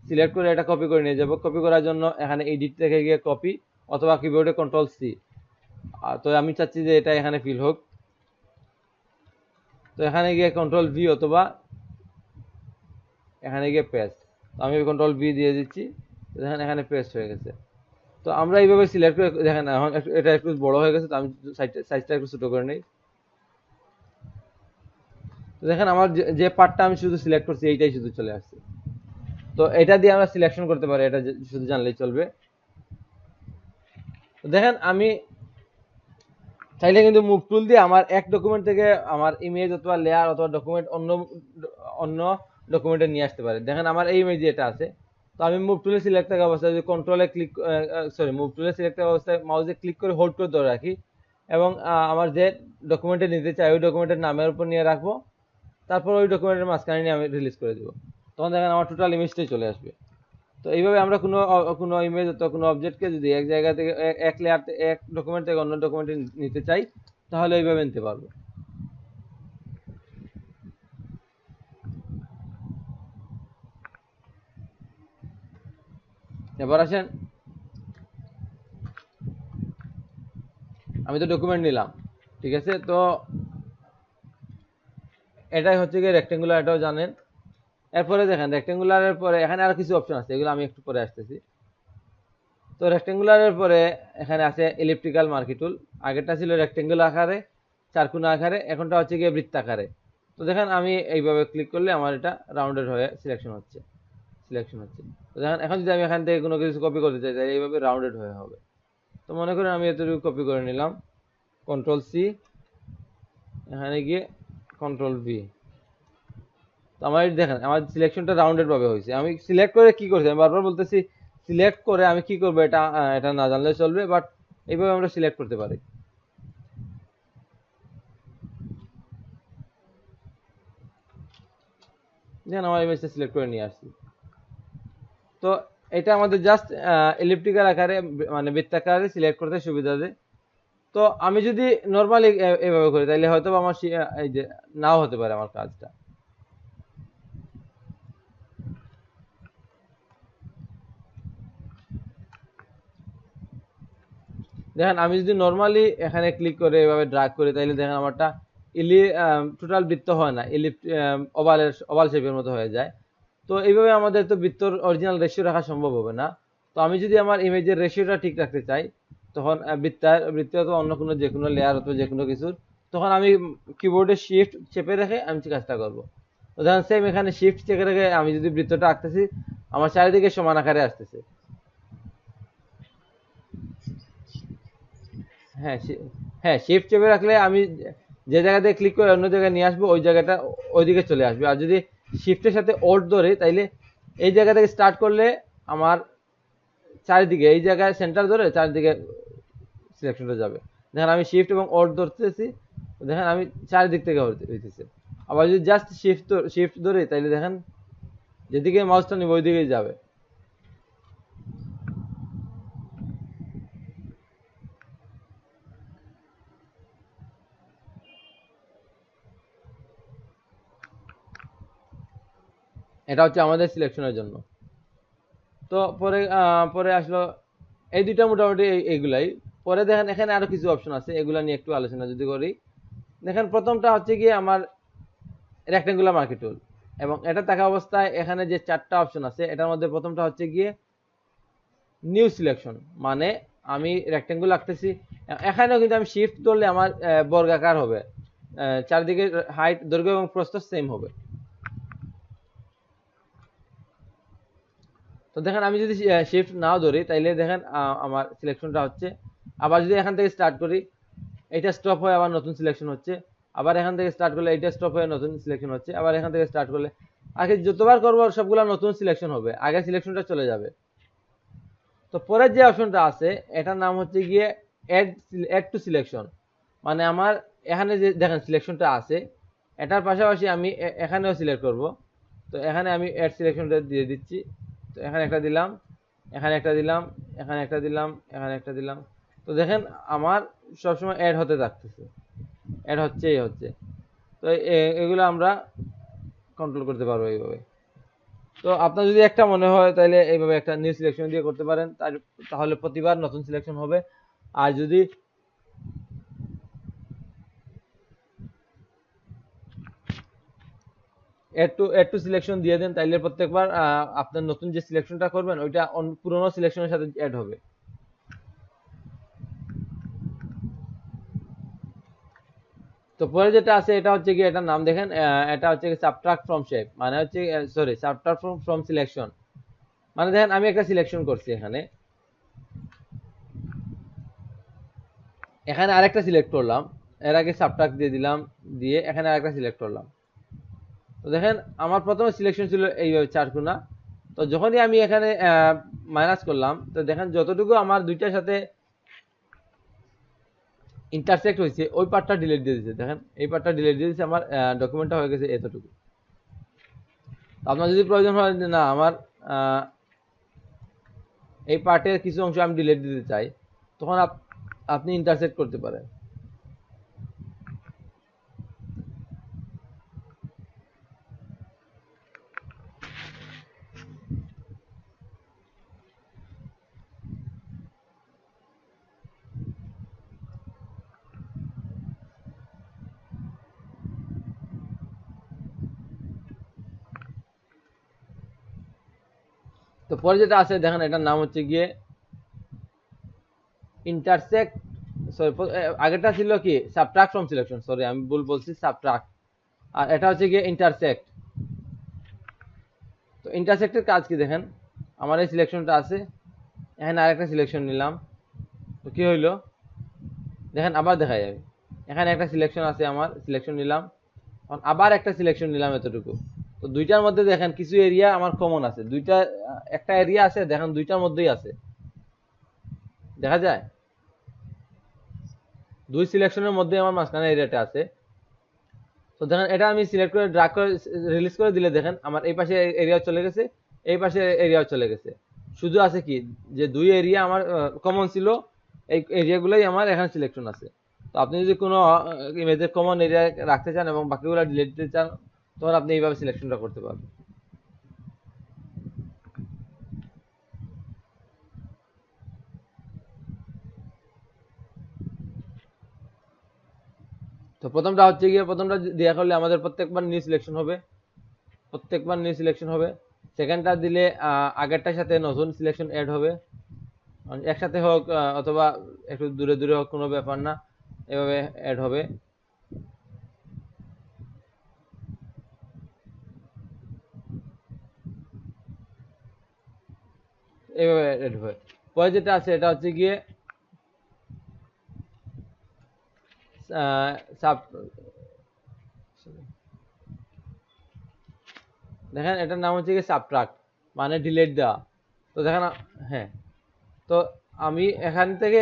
সিলেক্ট করে এটা কপি করে নিয়ে যাব। কপি করার জন্য এখানে এডিট থেকে গিয়ে কপি, অথবা কিবোর্ডে কন্ট্রোল সি। তো আমি চাচ্ছি যে এটা এখানে ফিল হোক, তো এখানে গিয়ে কন্ট্রোল ভি, অথবা এখানে গিয়ে পেস্ট। তো আমি কন্ট্রোল ভি দিয়ে দিচ্ছি, দেখেন এখানে পেস্ট হয়ে গেছে। তো আমরা এইভাবে সিলেক্ট করে দেখেন এখন এটা একটু বড় হয়ে গেছে, তো আমি সাইজটা একটু ছোট করে নিই। দেখেন আমার যে পার্টটা আমি শুধু সিলেক্ট করছি এইটাই শুধু চলে আসছে। তো এটা দিয়ে আমরা সিলেকশন করতে পারি, এটা শুধু জানলেই চলবে। দেখেন আমি চাইলে কিন্তু মুভ টুল দিয়ে আমার এক ডকুমেন্ট থেকে আমার ইমেজ অথবা লেয়ার অথবা ডকুমেন্ট অন্য অন্য ডকুমেন্টে নিয়ে আসতে পারি। দেখেন আমার এই ইমেজ এটা আছে, তো আমি মুভ টুলে সিলেক্ট থাকা অবস্থায় যদি কন্ট্রোলে ক্লিক মুভ টুলে সিলেক্ট থাকা অবস্থায় মাউসে ক্লিক করে হোল্ড করে ধরে রাখি এবং আমার যে ডকুমেন্টে নিতে চাই ওই ডকুমেন্টের নামের উপর নিয়ে রাখবো, তারপর ওই ডকুমেন্টের মাঝখানে নিয়ে আমি রিলিজ করে দেবো, তখন দেখেন আমার টোটাল ইমেজটাই চলে আসবে। তো এইভাবে আমরা কোনো ইমেজ অথবা কোনো অবজেক্টকে যদি এক জায়গা থেকে এক লেয়ার এক ডকুমেন্ট থেকে অন্য ডকুমেন্টে নিতে চাই তাহলে এইভাবে নিতে পারবো। এবার আসেন, আমি তো ডকুমেন্ট নিলাম, ঠিক আছে। তো এটাই হচ্ছে গিয়ে রেক্টেঙ্গুলার, এটাও জানেন। এরপরে দেখেন রেক্টেঙ্গুলারের পরে এখানে আরো কিছু অপশন আছে, এগুলো আমি একটু পরে আসতেছি। তো রেক্টেঙ্গুলারের পরে এখানে আছে ইলিপ্টিক্যাল মার্কি টুল। আগেরটা ছিল রেক্টেঙ্গুলার আকারে, চারকোনা আকারে, এখনটা হচ্ছে গিয়ে বৃত্তাকারে। তো দেখেন আমি এইভাবে ক্লিক করলে আমার এটা রাউন্ডেড হয়ে সিলেকশন হচ্ছে। তো দেখেন এখন যদি আমি এখান থেকে কোনো কিছু কপি করতে চাই তাহলে এইভাবে রাউন্ডেড হয়ে হবে। তো মনে করেন আমি এতটুকু কপি করে নিলাম, কন্ট্রোল সি, এখানে গিয়ে কন্ট্রোল ভি। তো আমার দেখেন আমার সিলেকশনটা রাউন্ডেড ভাবে হয়েছে। আমি সিলেক্ট করে কি করছি, আমি বারবার বলতেছি সিলেক্ট করে আমি কি করবো এটা এটা না জানলে চলবে, বাট এইভাবে আমরা সিলেক্ট করতে পারি। দেখেন আমার ইমেজটা সিলেক্ট করে নিয়ে আসছি। তো এটা আমাদের জাস্ট এলিপ্টিক্যাল আকারে মানে বৃত্তাকারে সিলেক্ট করতে সুবিধা দেয়। তো আমি যদি নর্মালি এভাবে করি তাহলে হয়তো আমার এই যে নাও হতে পারে আমার কাজটা। দেখেন আমি যদি নর্মালি এখানে ক্লিক করে এভাবে ড্রাগ করি তাহলে দেখেন আমারটা টোটাল বৃত্ত হয় না, ওভাল শেপের মতো হয়ে যায়। তো এইভাবে আমাদের তো বৃত্তর অরিজিনাল রেশিও রাখা সম্ভব হবে না। তো আমি যদি আমার ইমেজের রেশিওটা ঠিক রাখতে চাই তখন বৃত্ত অথবা অন্য কোনো যে কোনো লেয়ার অথবা যে কোনো কিছুর, তখন আমি কিবোর্ডে শিফট চেপে রেখে আমি কাজটা করবো। তো দেখেন সেম এখানে শিফট চেপে রেখে আমি যদি বৃত্তটা আঁকতেছি আমার চারিদিকে সমান আকারে আসতেছে। হ্যাঁ হ্যাঁ শিফট চেপে রাখলে আমি যে জায়গাতে ক্লিক করে অন্য জায়গায় নিয়ে আসবো ওই জায়গাটা ওইদিকে চলে আসবে। আর যদি শিফটের সাথে ওল্ড ধরে তাইলে এই জায়গা থেকে স্টার্ট করলে আমার চারিদিকে এই জায়গায় সেন্টার ধরে চারিদিকে সিলেকশনটা যাবে। দেখেন আমি শিফট এবং ওল্ড ধরতেছি, দেখেন আমি চারিদিক থেকে হইতেছে। আবার যদি জাস্ট শিফট ধরে তাইলে দেখেন যেদিকে মাউসটা নিব ওইদিকেই যাবে। এটা হচ্ছে আমাদের সিলেকশনের জন্য। তো পরে পরে আসলো এই দুইটা মোটামুটি এইগুলাই। পরে দেখেন এখানে আরো কিছু অপশন আছে, এগুলা নিয়ে একটু আলোচনা যদি করি। দেখেন প্রথমটা হচ্ছে গিয়ে আমার রেক্টেঙ্গুলার মার্কি টুল, এবং এটা থাকা অবস্থায় এখানে যে চারটা অপশন আছে এটার মধ্যে প্রথমটা হচ্ছে গিয়ে নিউ সিলেকশন, মানে আমি রেক্টেঙ্গুল আঁকতেছি, এখানেও কিন্তু আমি শিফট ধরলে আমার বর্গাকার হবে, চারদিকে হাইট দৈর্ঘ্য এবং প্রস্থ সেম হবে। তো দেখেন আমি যদি শিফট নাও ধরি তাইলে দেখেন আমার সিলেকশনটা হচ্ছে। আবার যদি এখান থেকে স্টার্ট করি এটা স্টপ হয়ে আবার নতুন সিলেকশন হচ্ছে, আবার এখান থেকে স্টার্ট করলে এটা স্টপ হয়ে নতুন সিলেকশন হচ্ছে, আবার এখান থেকে স্টার্ট করলে আগে যতবার করবো সবগুলো নতুন সিলেকশন হবে, আগে সিলেকশনটা চলে যাবে। তো পরের যে অপশনটা আছে এটার নাম হচ্ছে গিয়ে অ্যাড টু সিলেকশন, মানে আমার এখানে যে দেখেন সিলেকশনটা আছে এটার পাশাপাশি আমি এখানেও সিলেক্ট করব। তো এখানে আমি অ্যাড সিলেকশনটা দিয়ে দিচ্ছি। তো এখানে একটা দিলাম, এখানে একটা দিলাম, এখানে একটা দিলাম, এখানে একটা দিলাম। তো দেখেন আমার সবসময় অ্যাড হতে থাকতেছে, অ্যাড হচ্ছেই হচ্ছে। তো এগুলো আমরা কন্ট্রোল করতে পারবো এইভাবে। তো আপনার যদি একটা মনে হয় তাহলে এইভাবে একটা নিউ সিলেকশন দিয়ে করতে পারেন, তাহলে প্রতিবার নতুন সিলেকশন হবে। আর যদি এড টু সিলেকশন দিয়ে দেন তাইলে প্রত্যেকবার আপনার নতুন যে সিলেকশনটা করবেন ওইটা পুরোনো সিলেকশনের সাথে অ্যাড হবে। তো পরে যেটা আছে এটা হচ্ছে কি, এটার নাম দেখেন, এটা হচ্ছে কি সাবট্রাক্ট ফ্রম শেপ, মানে হচ্ছে সরি সাবট্রাক্ট ফ্রম সিলেকশন, মানে দেখেন আমি একটা সিলেকশন করছি এখানে, এখানে আরেকটা সিলেক্ট করলাম, এর আগে সাবট্রাক্ট দিয়ে দিলাম, দিয়ে এখানে আরেকটা সিলেক্ট করলাম। তো দেখেন আমার প্রথমে সিলেকশন ছিল এইভাবে চারকোনা, তো যখনই আমি এখানে মাইনাস করলাম, তো দেখেন যতটুকু আমার দুইটার সাথে ইন্টারসেক্ট হয়েছে ওই পার্টটা ডিলিট দিয়ে দিয়েছে, দেখেন এই পার্টটা ডিলিট দিয়ে দিয়েছে, আমার ডকুমেন্টটা হয়ে গেছে এতটুকু। আপনার যদি প্রয়োজন হয় যে না আমার এই পার্টের কিছু অংশ আমি ডিলিট দিতে চাই, তখন আপনি ইন্টারসেক্ট করতে পারেন। তো পরে যেটা আছে দেখেন এটার নাম হচ্ছে গিয়ে ইন্টারসেক্ট, সরি আগেরটা ছিল কি সাবট্রাক্ট ফ্রম সিলেকশন, সরি আমি ভুল বলছি, সাবট্রাক্ট, আর এটা হচ্ছে গিয়ে ইন্টারসেক্ট। তো ইন্টারসেক্টের কাজ কি দেখেন, আমার এই সিলেকশনটা আছে, এখানে আরেকটা সিলেকশন নিলাম, তো কি হইলো দেখেন আবার দেখা যাবে, এখানে একটা সিলেকশন আছে, আমার সিলেকশন নিলাম, আবার একটা সিলেকশন নিলাম এতটুকু। তো দুইটার মধ্যে দেখেন কিছু এরিয়া আমার কমন আছে, দুইটা একটা এরিয়া আছে দেখেন দুইটার মধ্যেই আছে, দেখা যায় দুই সিলেকশনের মধ্যে আমার মাঝখানে এরিয়াটা আছে। তো দেখেন এটা আমি সিলেক্ট করে ড্রাগ করে রিলিজ করে দিলে দেখেন আমার এই পাশে এরিয়া চলে গেছে, এই পাশে এরিয়াও চলে গেছে, শুধু আছে কি যে দুই এরিয়া আমার কমন ছিল, এই এরিয়াগুলোই আমার এখানে সিলেকশন আছে। তো আপনি যদি কোনো ইমেজের কমন এরিয়া রাখতে চান এবং বাকিগুলো ডিলিট দিতে চান, তখন আপনি এইভাবে সিলেকশনটা করতে পারবেন। তো প্রথমটা হচ্ছে গিয়ে, প্রথমটা দেওয়া করলে আমাদের প্রত্যেকবার নিউ সিলেকশন হবে, প্রত্যেকবার নিউ সিলেকশন হবে। সেকেন্ডটা দিলে আগেরটার সাথে নতুন সিলেকশন অ্যাড হবে, একসাথে হোক অথবা একটু দূরে দূরে হোক কোনো ব্যাপার না, এভাবে অ্যাড হবে। এইভাবে অ্যাড হবে। পরে যেটা আছে এটা হচ্ছে গিয়ে সাব, দেখেন এটার নাম হচ্ছে গিয়ে সাবট্রাক্ট, মানে ডিলিট দেওয়া। তো দেখেন হ্যাঁ, তো আমি এখান থেকে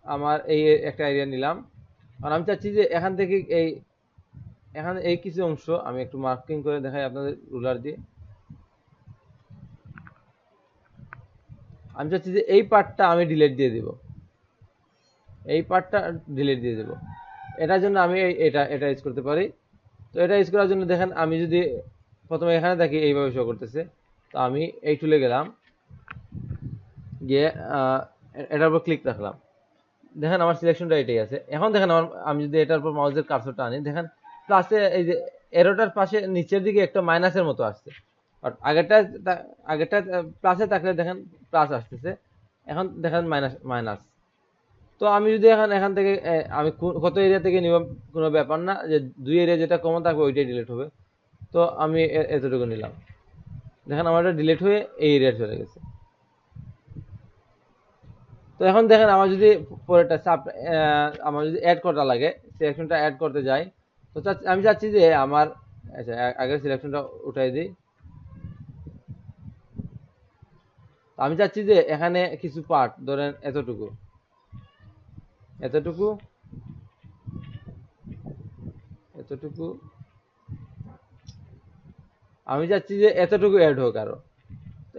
আমার এই একটা এরিয়া নিলাম, আর আমি চাচ্ছি যে এখান থেকে এই এখানে এই কিছু অংশ আমি একটু মার্কিং করে দেখাই আপনাদের রুলার দিয়ে, আমি চাচ্ছি যে এই পার্টটা আমি ডিলিট দিয়ে দিব, এই পার্টটা ডিলিট দিয়ে দেব। এটার জন্য আমি এটা এটা ইউজ করতে পারি। তো এটা ইউজ করার জন্য দেখেন আমি যদি প্রথমে এখানে দেখি এইভাবে শো করতেছে, তো আমি এই টুলে গেলাম, গিয়ে এটার উপর ক্লিক রাখলাম, দেখেন আমার সিলেকশনটা এটাই আছে। এখন দেখেন আমার, আমি যদি এটার উপর মাউসের কার্সরটা আনি, দেখেন প্লাসে এই যে এরোটার পাশে নিচের দিকে একটা মাইনাসের মতো আসছে, আর আগেরটা আগেরটা প্লাসে থাকলে দেখেন প্লাস আসতেছে, এখন দেখেন মাইনাস মাইনাস। তো আমি যদি এখন এখান থেকে আমি কত এরিয়া থেকে নিব কোনো ব্যাপার না, যে দুই এরিয়া যেটা কমন থাকবে ওইটাই ডিলিট হবে। তো আমি এতটুকু নিলাম, দেখেন আমার এটা ডিলিট হয়ে এই এরিয়া চলে গেছে। তো এখন দেখেন আমার যদি পরেরটা সাব আমার যদি অ্যাড করা লাগে, সিলেকশনটা অ্যাড করতে যাই, তো আমি চাচ্ছি যে আমার, আচ্ছা আগের সিলেকশনটা উঠাই দিই, আমি চাচ্ছি যে এখানে কিছু পার্ট ধরেন এতটুকু এতটুকু এতটুকু, আমি চাচ্ছি যে এতটুকু অ্যাড হোক আরো।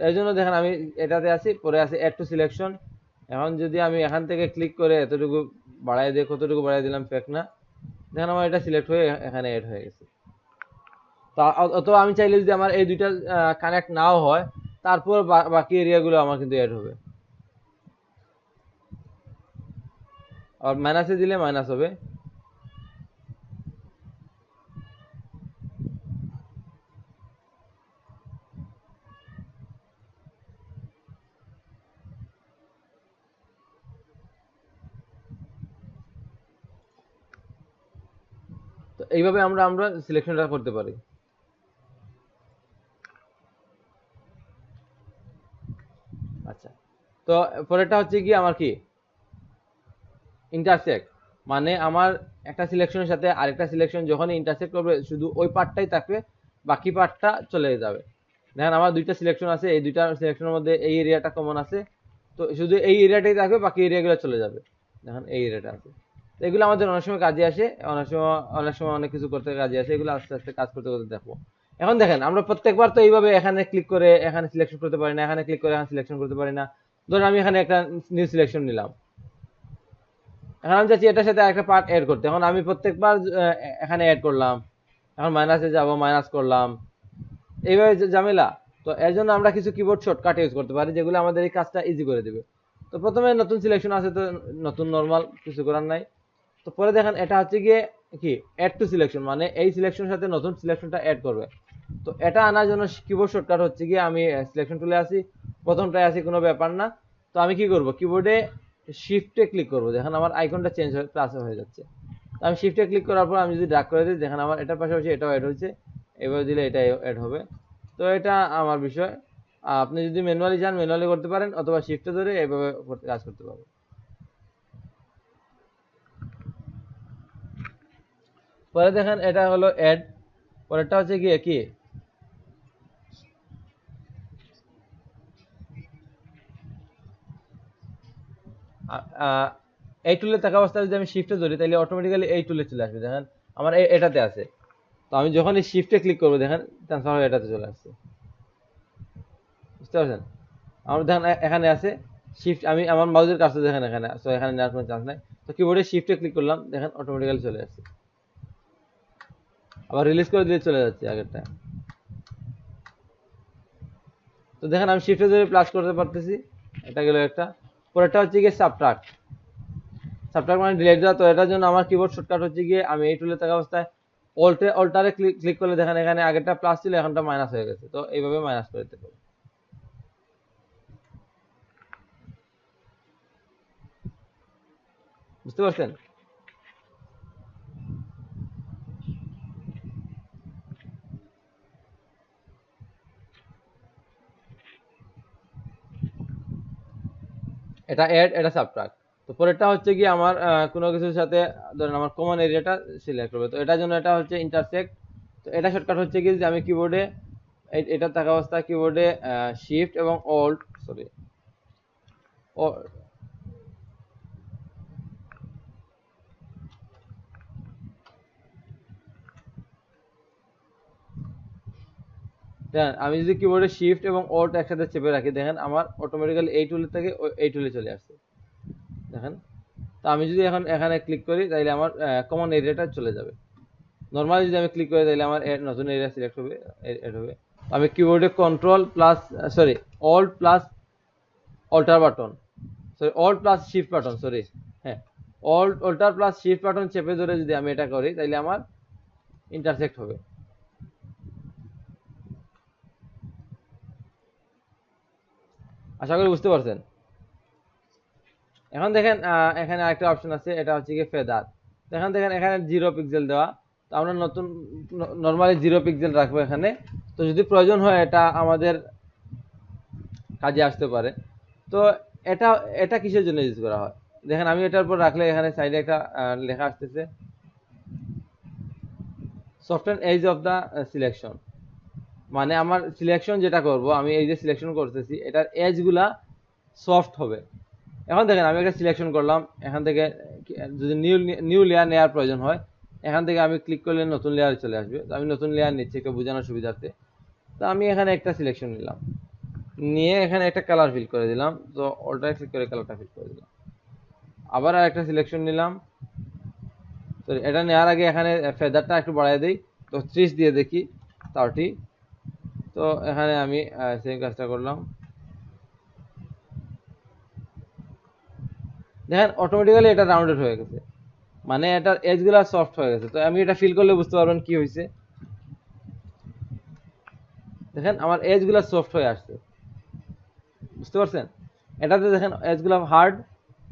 এই জন্য দেখেন আমি এটাতে আছি, পরে আছে অ্যাড টু সিলেকশন। এখন যদি আমি এখান থেকে ক্লিক করে এতটুকু বাড়াই দিই, কতটুকু বাড়াই দিলাম ফেক না, দেখেন আমার এটা সিলেক্ট হয়ে এখানে অ্যাড হয়ে গেছে। তা অথবা আমি চাইলে যদি আমার এই দুইটা কানেক্ট নাও হয়, তারপর বাকি এরিয়াগুলো আমার কিন্তু অ্যাড হবে, আর মাইনাসে দিলে মাইনাস হবে। এইভাবে আমরা সিলেকশনটা করতে পারি। আচ্ছা, তো পরেরটা হচ্ছে কি আমার কি ইন্টারসেক্ট, মানে আমার একটা সিলেকশনের সাথে আরেকটা সিলেকশন যখন ইন্টারসেক্ট করবে শুধু ওই পার্টটাই থাকবে, বাকি পার্টটা চলে যাবে। দেখেন আমার দুইটা সিলেকশন আছে, এই দুইটা সিলেকশনের মধ্যে এই এরিয়াটা কমন আছে, তো শুধু এই এরিয়াটাই থাকবে, বাকি এরিয়াগুলো চলে যাবে। দেখেন এই এরিয়াটা আছে, এগুলো আমাদের অনেক সময় কাজে আসে, অনেক সময় অনেক কিছু করতে কাজে আসে, এগুলো আস্তে আস্তে কাজ করতে করতে দেখবো। এখন দেখেন আমরা প্রত্যেকবার তো এইভাবে এখানে ক্লিক করে এখানে সিলেকশন করতে পারি না, এখানে ক্লিক করে এখানে সিলেকশন করতে পারি না। ধরুন আমি এখানে একটা নিউ সিলেকশন নিলাম, এখন আমি চাচ্ছি এটার সাথে একটা পার্ট এড করতে, এখন আমি প্রত্যেকবার এখানে এড করলাম, এখন মাইনাসে যাব, মাইনাস করলাম, এইভাবে ঝামেলা। তো এর জন্য আমরা কিছু কিবোর্ড শর্টকাট ইউজ করতে পারি যেগুলো আমাদের এই কাজটা ইজি করে দেবে। তো প্রথমে নতুন সিলেকশন আছে, তো নতুন নরমাল কিছু করার নাই। তো পরে দেখেন এটা হচ্ছে গিয়ে কি অ্যাড টু সিলেকশন, মানে এই সিলেকশনের সাথে নতুন সিলেকশনটা অ্যাড করবে। তো এটা আনার জন্য কিবোর্ড শর্টকাট হচ্ছে গিয়ে আমি সিলেকশন টুলে আসি, প্রথমটায় আসি, কোনো ব্যাপার না। তো আমি কি করব, কিবোর্ডে শিফটে ক্লিক করব, দেখেন আমার আইকনটা চেঞ্জ হয়ে প্লাস হয়ে যাচ্ছে। তো আমি শিফটে ক্লিক করার পর আমি যদি ড্র্যাগ করে দিই, দেখেন আমার এটার পাশাপাশি এটাও অ্যাড হয়েছে, এভাবে দিলে এটা অ্যাড হবে। তো এটা আমার বিষয়, আপনি যদি ম্যানুয়ালি যান ম্যানুয়ালি করতে পারেন, অথবা শিফটে ধরে এইভাবে কাজ করতে পারবেন। পরে দেখেন এটা হলো অ্যাড, পরেরটা হচ্ছে গিয়ে কি এই টুলে থাকা অবস্থায় যদি আমি শিফটে ধরি তাহলে অটোমেটিক্যালি এই টুলে চলে আসবে। দেখেন আমার এটাতে আছে, তো আমি যখন এই শিফটে ক্লিক করবো দেখেন ট্রান্সফার হয়ে এটাতে চলে আসছে, বুঝতে পারছেন? আমার দেখেন এখানে আছে শিফট, আমি আমার মাউসের কাছে দেখেন এখানে, তো এখানে নেওয়ার কোনো চান্স নাই। তো কিবোর্ডে শিফটে ক্লিক করলাম, দেখেন অটোমেটিক্যালি চলে আসছে, আবার রিলিজ করে দিলে চলে যাচ্ছে আগেরটা। তো দেখেন আমি শিফটে ধরে প্লাস করতে পারতেছি, এটা গেল একটা। পরেরটা হচ্ছে গিয়ে সাবট্রাক্ট, সাবট্রাক্ট মানে ডিলিট দেওয়া। তো এটার জন্য আমার কিবোর্ড শর্টকাট হচ্ছে গিয়ে আমি এই টুলে থাকা অবস্থায় অল্টারে ক্লিক করলে দেখেন এখানে আগেরটা প্লাস ছিল, এখনটা মাইনাস হয়ে গেছে, তো এইভাবে মাইনাস করে দিতে পারি। বুঝতে পারছেন? এটা অ্যাড, এটা সাবট্রাক্ট। তো পরেরটা হচ্ছে কি আমার কোনো কিছুর সাথে ধরেন আমার কমন এরিয়াটা সিলেক্ট করবে, তো এটার জন্য এটা হচ্ছে ইন্টারসেক্ট। তো এটা শর্টকাট হচ্ছে কি যে আমি কিবোর্ডে এটা থাকা অবস্থায় কিবোর্ডে শিফট এবং অল্ট, সরি আমি যদি কিবোর্ডে শিফট এবং অল্ট একসাথে চেপে রাখি, দেখেন আমার অটোমেটিক্যালি এই টুলের থেকে এই টুলে চলে আসছে, দেখেন। তো আমি যদি এখন এখানে ক্লিক করি তাহলে আমার কমন এরিয়াটা চলে যাবে। নর্মালি যদি আমি ক্লিক করি তাহলে আমার নতুন এরিয়া সিলেক্ট হবে, এড হবে। আমি কিবোর্ডে control plus sorry alt plus alter button, sorry alt plus shift button, sorry হ্যাঁ, অল্টার প্লাস শিফট বাটন চেপে ধরে যদি আমি এটা করি তাহলে আমার ইন্টারসেক্ট হবে। আশা করি বুঝতে পারছেন। এখন দেখেন এখানে আরেকটা অপশন আছে, এটা হচ্ছে কি ফেদার। এখন দেখেন এখানে 0 পিক্সেল দেওয়া, তো আমরা নতুন নরমালি 0 পিক্সেল রাখবো এখানে। তো যদি প্রয়োজন হয় এটা আমাদের কাজে আসতে পারে। তো এটা এটা কিসের জন্য ইউজ করা হয়, দেখেন আমি এটার উপর রাখলে এখানে সাইডে একটা লেখা আসতেছে soft edge of the selection, মানে আমার সিলেকশন যেটা করব আমি এই যে সিলেকশন করতেছি এটার এজ গুলা সফট হবে। এখন দেখেন আমি একটা সিলেকশন করলাম, এখান থেকে যদি নিউ লেয়ার নেওয়ার প্রয়োজন হয় এখান থেকে আমি ক্লিক করলে নতুন লেয়ার চলে আসবে। তো আমি নতুন লেয়ার নিচ্ছি একটু বোঝানোর সুবিধার্থে। তো আমি এখানে একটা সিলেকশন নিলাম, নিয়ে এখানে একটা কালার ফিল করে দিলাম, তো অল্টারে ক্লিক করে কালারটা ফিল করে দিলাম। আবার আর একটা সিলেকশন নিলাম, তো এটা নেওয়ার আগে এখানে ফেদারটা একটু বাড়াই দিই, তো 30 দিয়ে দেখি 30। তো এখানে আমি সেম কাজটা করলাম, দেখেন অটোমেটিক্যালি এটা রাউন্ডেড হয়ে গেছে, মানে এটার এজ গুলা সফট হয়ে গেছে। তো আমি এটা ফিল করলে বুঝতে পারবেন কি হয়েছে, দেখেন আমার এজ গুলা সফট হয়ে আসছে, বুঝতে পারছেন? এটাতে দেখেন এজ গুলা হার্ড,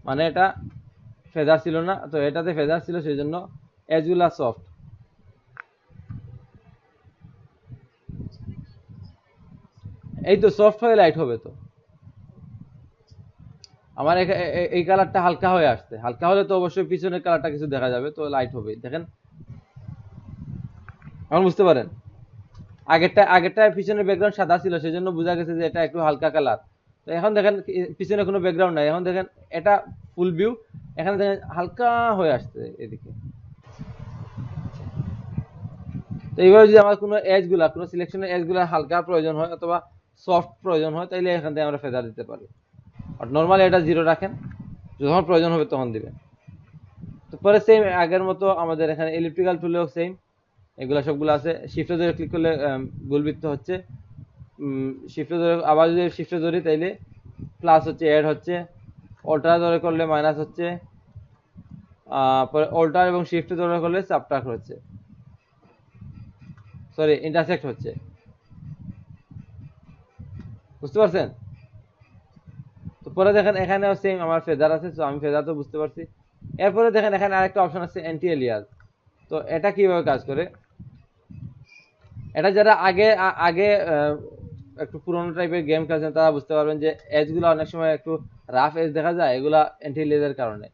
মানে এটা ফেদার ছিল না, তো এটাতে ফেদার ছিল সেই জন্য এজ গুলা সফট। এই তো সফট হয়ে লাইট হবে। তো আমার এই কালারটা হালকা হয়ে আসছে, হালকা হলে তো অবশ্যই পিছনের কালারটা কিছু দেখা যাবে, তো লাইট হবে। দেখেন এখন বুঝতে পারেন, আগেরটা পিছনের ব্যাকগ্রাউন্ড সাদা ছিল, সেজন্য বোঝা গেছে যে এটা একটু হালকা কালার। তো এখন দেখেন পিছনে কোনো ব্যাকগ্রাউন্ড নাই, এখন দেখেন এটা ফুল ভিউ, এখানে দেখেন হালকা হয়ে আসছে এদিকে। তো এইভাবে যদি আমার কোনো এজ গুলা, কোনো সিলেকশনের এজ গুলা হালকা প্রয়োজন হয় অথবা সফট প্রয়োজন হয়, তাইলে এখান থেকে আমরা ফেদার দিতে পারি। আর নর্মালি এটা জিরো রাখেন, যখন প্রয়োজন হবে তখন দিবেন। তো পরে সেম আগের মতো আমাদের এখানে ইলেকট্রিক্যাল টুলেও সেম এগুলা সবগুলো আছে। শিফটে ধরে ক্লিক করলে গোলবৃত্ত হচ্ছে, শিফটে ধরে আবার যদি শিফটে ধরি তাইলে প্লাস হচ্ছে, অ্যাড হচ্ছে, অল্টার ধরে করলে মাইনাস হচ্ছে, পরে অল্টার এবং শিফটে ধরে করলে সাবট্রাক্ট হচ্ছে, সরি ইন্টারসেক্ট হচ্ছে। বুঝতে পারছেন? তো পরে দেখেন এখানেও সেম আমার ফেদার আছে, তো আমি ফেদার তো বুঝতে পারছি। এরপরে দেখেন এখানে আরেকটা অপশন আছে অ্যান্টি এলিয়াস। তো এটা কিভাবে কাজ করে, এটা যারা আগে আগে একটু পুরোনো টাইপের গেম খেলছেন তারা বুঝতে পারবেন যে এজগুলো অনেক সময় একটু রাফ এজ দেখা যায়, এগুলা অ্যান্টি এলিয়াসের কারণে।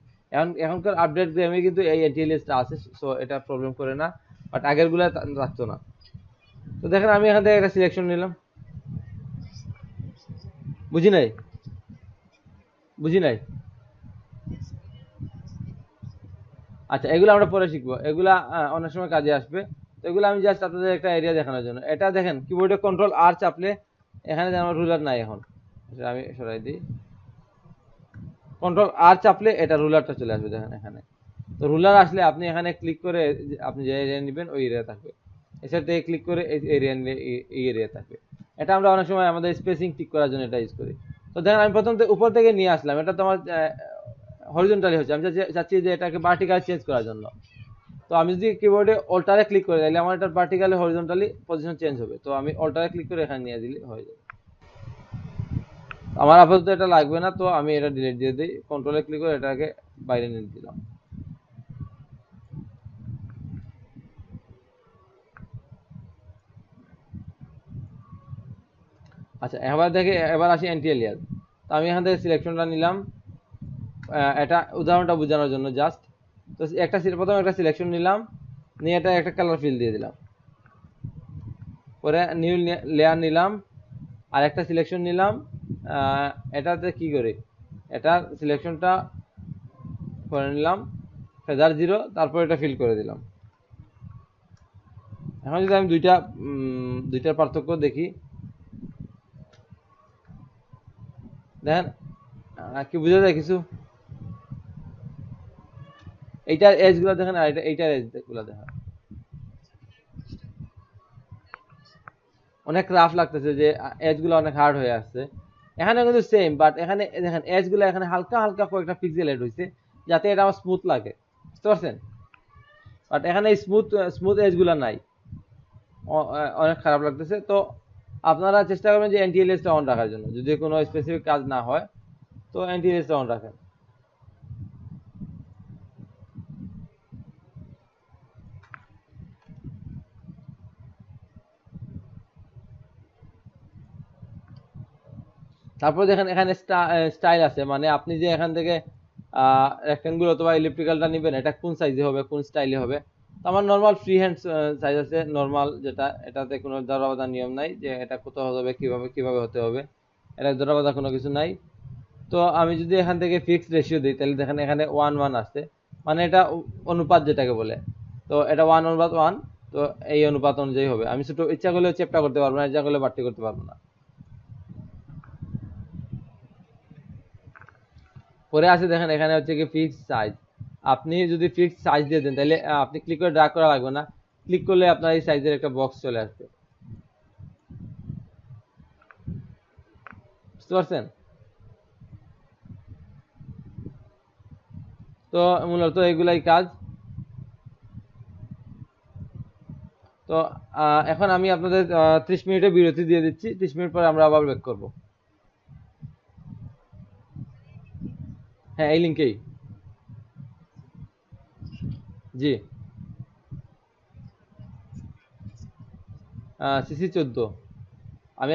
এখনকার আপডেট গেমে কিন্তু এই অ্যান্টি এলিয়াসটা আছে, সো এটা প্রবলেম করে না, বাট আগের গুলা রাখতো না। তো দেখেন আমি এখান থেকে একটা সিলেকশন নিলাম, বুঝি নাই, বুঝি নাই। আচ্ছা এগুলো আমরা পরে শিখবো, এগুলা অনেক সময় কাজে আসবে। তো এগুলো আমি জাস্ট আপনাদের একটা এরিয়া দেখানোর জন্য। এটা দেখেন কিবোর্ডে কন্ট্রোল আর চাপলে এখানে যেন রুলার নাই এখন, আমি সরাই দিই। কন্ট্রোল আর চাপলে এটা রুলারটা চলে আসবে দেখেন এখানে। তো রুলার আসলে আপনি এখানে ক্লিক করে আপনি যে এরিয়া নেবেন ওই এরিয়া থাকবে, এছাড়া থেকে ক্লিক করে এই এরিয়া নিলে এই এরিয়া থাকবে। এটা আমরা অনেক সময় আমাদের স্পেসিং ঠিক করার জন্য এটা ইউজ করি। তো দেখেন আমি প্রথম উপর থেকে নিয়ে আসলাম, এটা তো আমার হরিজন্টালি হচ্ছে, আমি চাচ্ছি যে এটাকে ভার্টিক্যাল চেঞ্জ করার জন্য। তো আমি যদি কিবোর্ডে অল্টারে ক্লিক করি তাহলে আমার এটা ভার্টিক্যালি হরিজন্টালি পজিশন চেঞ্জ হবে। তো আমি অল্টারে ক্লিক করে এখানে নিয়ে দিলে হয়ে যাবে। আমার আপাতত এটা লাগবে না, তো আমি এটা ডিলিট দিয়ে দিই, কন্ট্রোলে ক্লিক করে এটাকে বাইরে নিয়ে দিলাম। আচ্ছা এবার দেখে, এবার আসি অ্যান্টি এলিয়াস। তো আমি এখান থেকে সিলেকশনটা নিলাম, এটা উদাহরণটা বোঝানোর জন্য জাস্ট। তো একটা প্রথম একটা সিলেকশন নিলাম, নিয়ে এটা একটা কালার ফিল দিয়ে দিলাম, পরে নিউ লেয়ার নিলাম, আর একটা সিলেকশন নিলাম, এটাতে কি করি, এটা সিলেকশনটা করে নিলাম ফেদার জিরো, তারপর এটা ফিল করে দিলাম। এখন যদি আমি দুইটার পার্থক্য দেখি, দেখেন কি বুঝা যায় কিছু, এইটার এজ গুলো দেখেন আর এইটার এজ গুলো দেখেন অনেক রাফ লাগতেছে, যে এজ গুলো অনেক হার্ড হয়ে আসছে। এখানে কিন্তু সেম, বাট এখানে দেখেন এজ গুলো এখানে হালকা হালকা কয়েকটা পিক্সেল এড হয়েছে যাতে এটা আমার স্মুথ লাগে, বুঝতে পারছেন? বাট এখানে স্মুথ স্মুথ এজ গুলো নাই, অনেক খারাপ লাগতেছে। তো আপনারা চেষ্টা করবেন যে অ্যান্টি এলিয়াসটা অন রাখার জন্য, যদি কোনো স্পেসিফিক কাজ না হয় তো অ্যান্টি এলিয়াসটা অন রাখেন। তারপর দেখেন এখানে স্টাইল আছে, মানে আপনি যে এখান থেকে রেক্টেঙ্গুল অথবা ইলিপ্টিক্যালটা নেবেন এটা কোন সাইজে হবে, কোন স্টাইলে হবে। তো আমার নর্মাল ফ্রি হ্যান্ড সাইজ আছে, নর্মাল যেটা, এটাতে কোনো ধরা নিয়ম নাই যে এটা কত হবে, কিভাবে কিভাবে হতে হবে, এটা ধরা কোনো কিছু নাই। তো আমি যদি এখান থেকে ফিক্সড রেশিও দিই তাহলে দেখেন এখানে 1:1 আসছে, মানে এটা অনুপাত যেটাকে বলে। তো এটা 1:1, তো এই অনুপাত অনুযায়ী হবে। আমি ছোট ইচ্ছা করলে চেপটা করতে পারবো না, ইচ্ছা করলে বাড়তি করতে পারবো না। পরে আছে দেখেন এখানে হচ্ছে কি ফিক্সড সাইজ। আপনি যদি ফিক্সড সাইজ দিয়ে দেন তাহলে আপনি ক্লিক করে ড্র্যাগ করা লাগবে না, ক্লিক করলে আপনার এই সাইজের একটা বক্স চলে আসবে, বুঝতে পারছেন? তো মূলত এগুলাই কাজ। তো এখন আমি আপনাদের 30 মিনিটের বিরতি দিয়ে দিচ্ছি, 30 মিনিট পরে আমরা আবার ব্যাক করব। হ্যাঁ এই লিঙ্কেই। জি, CC 14।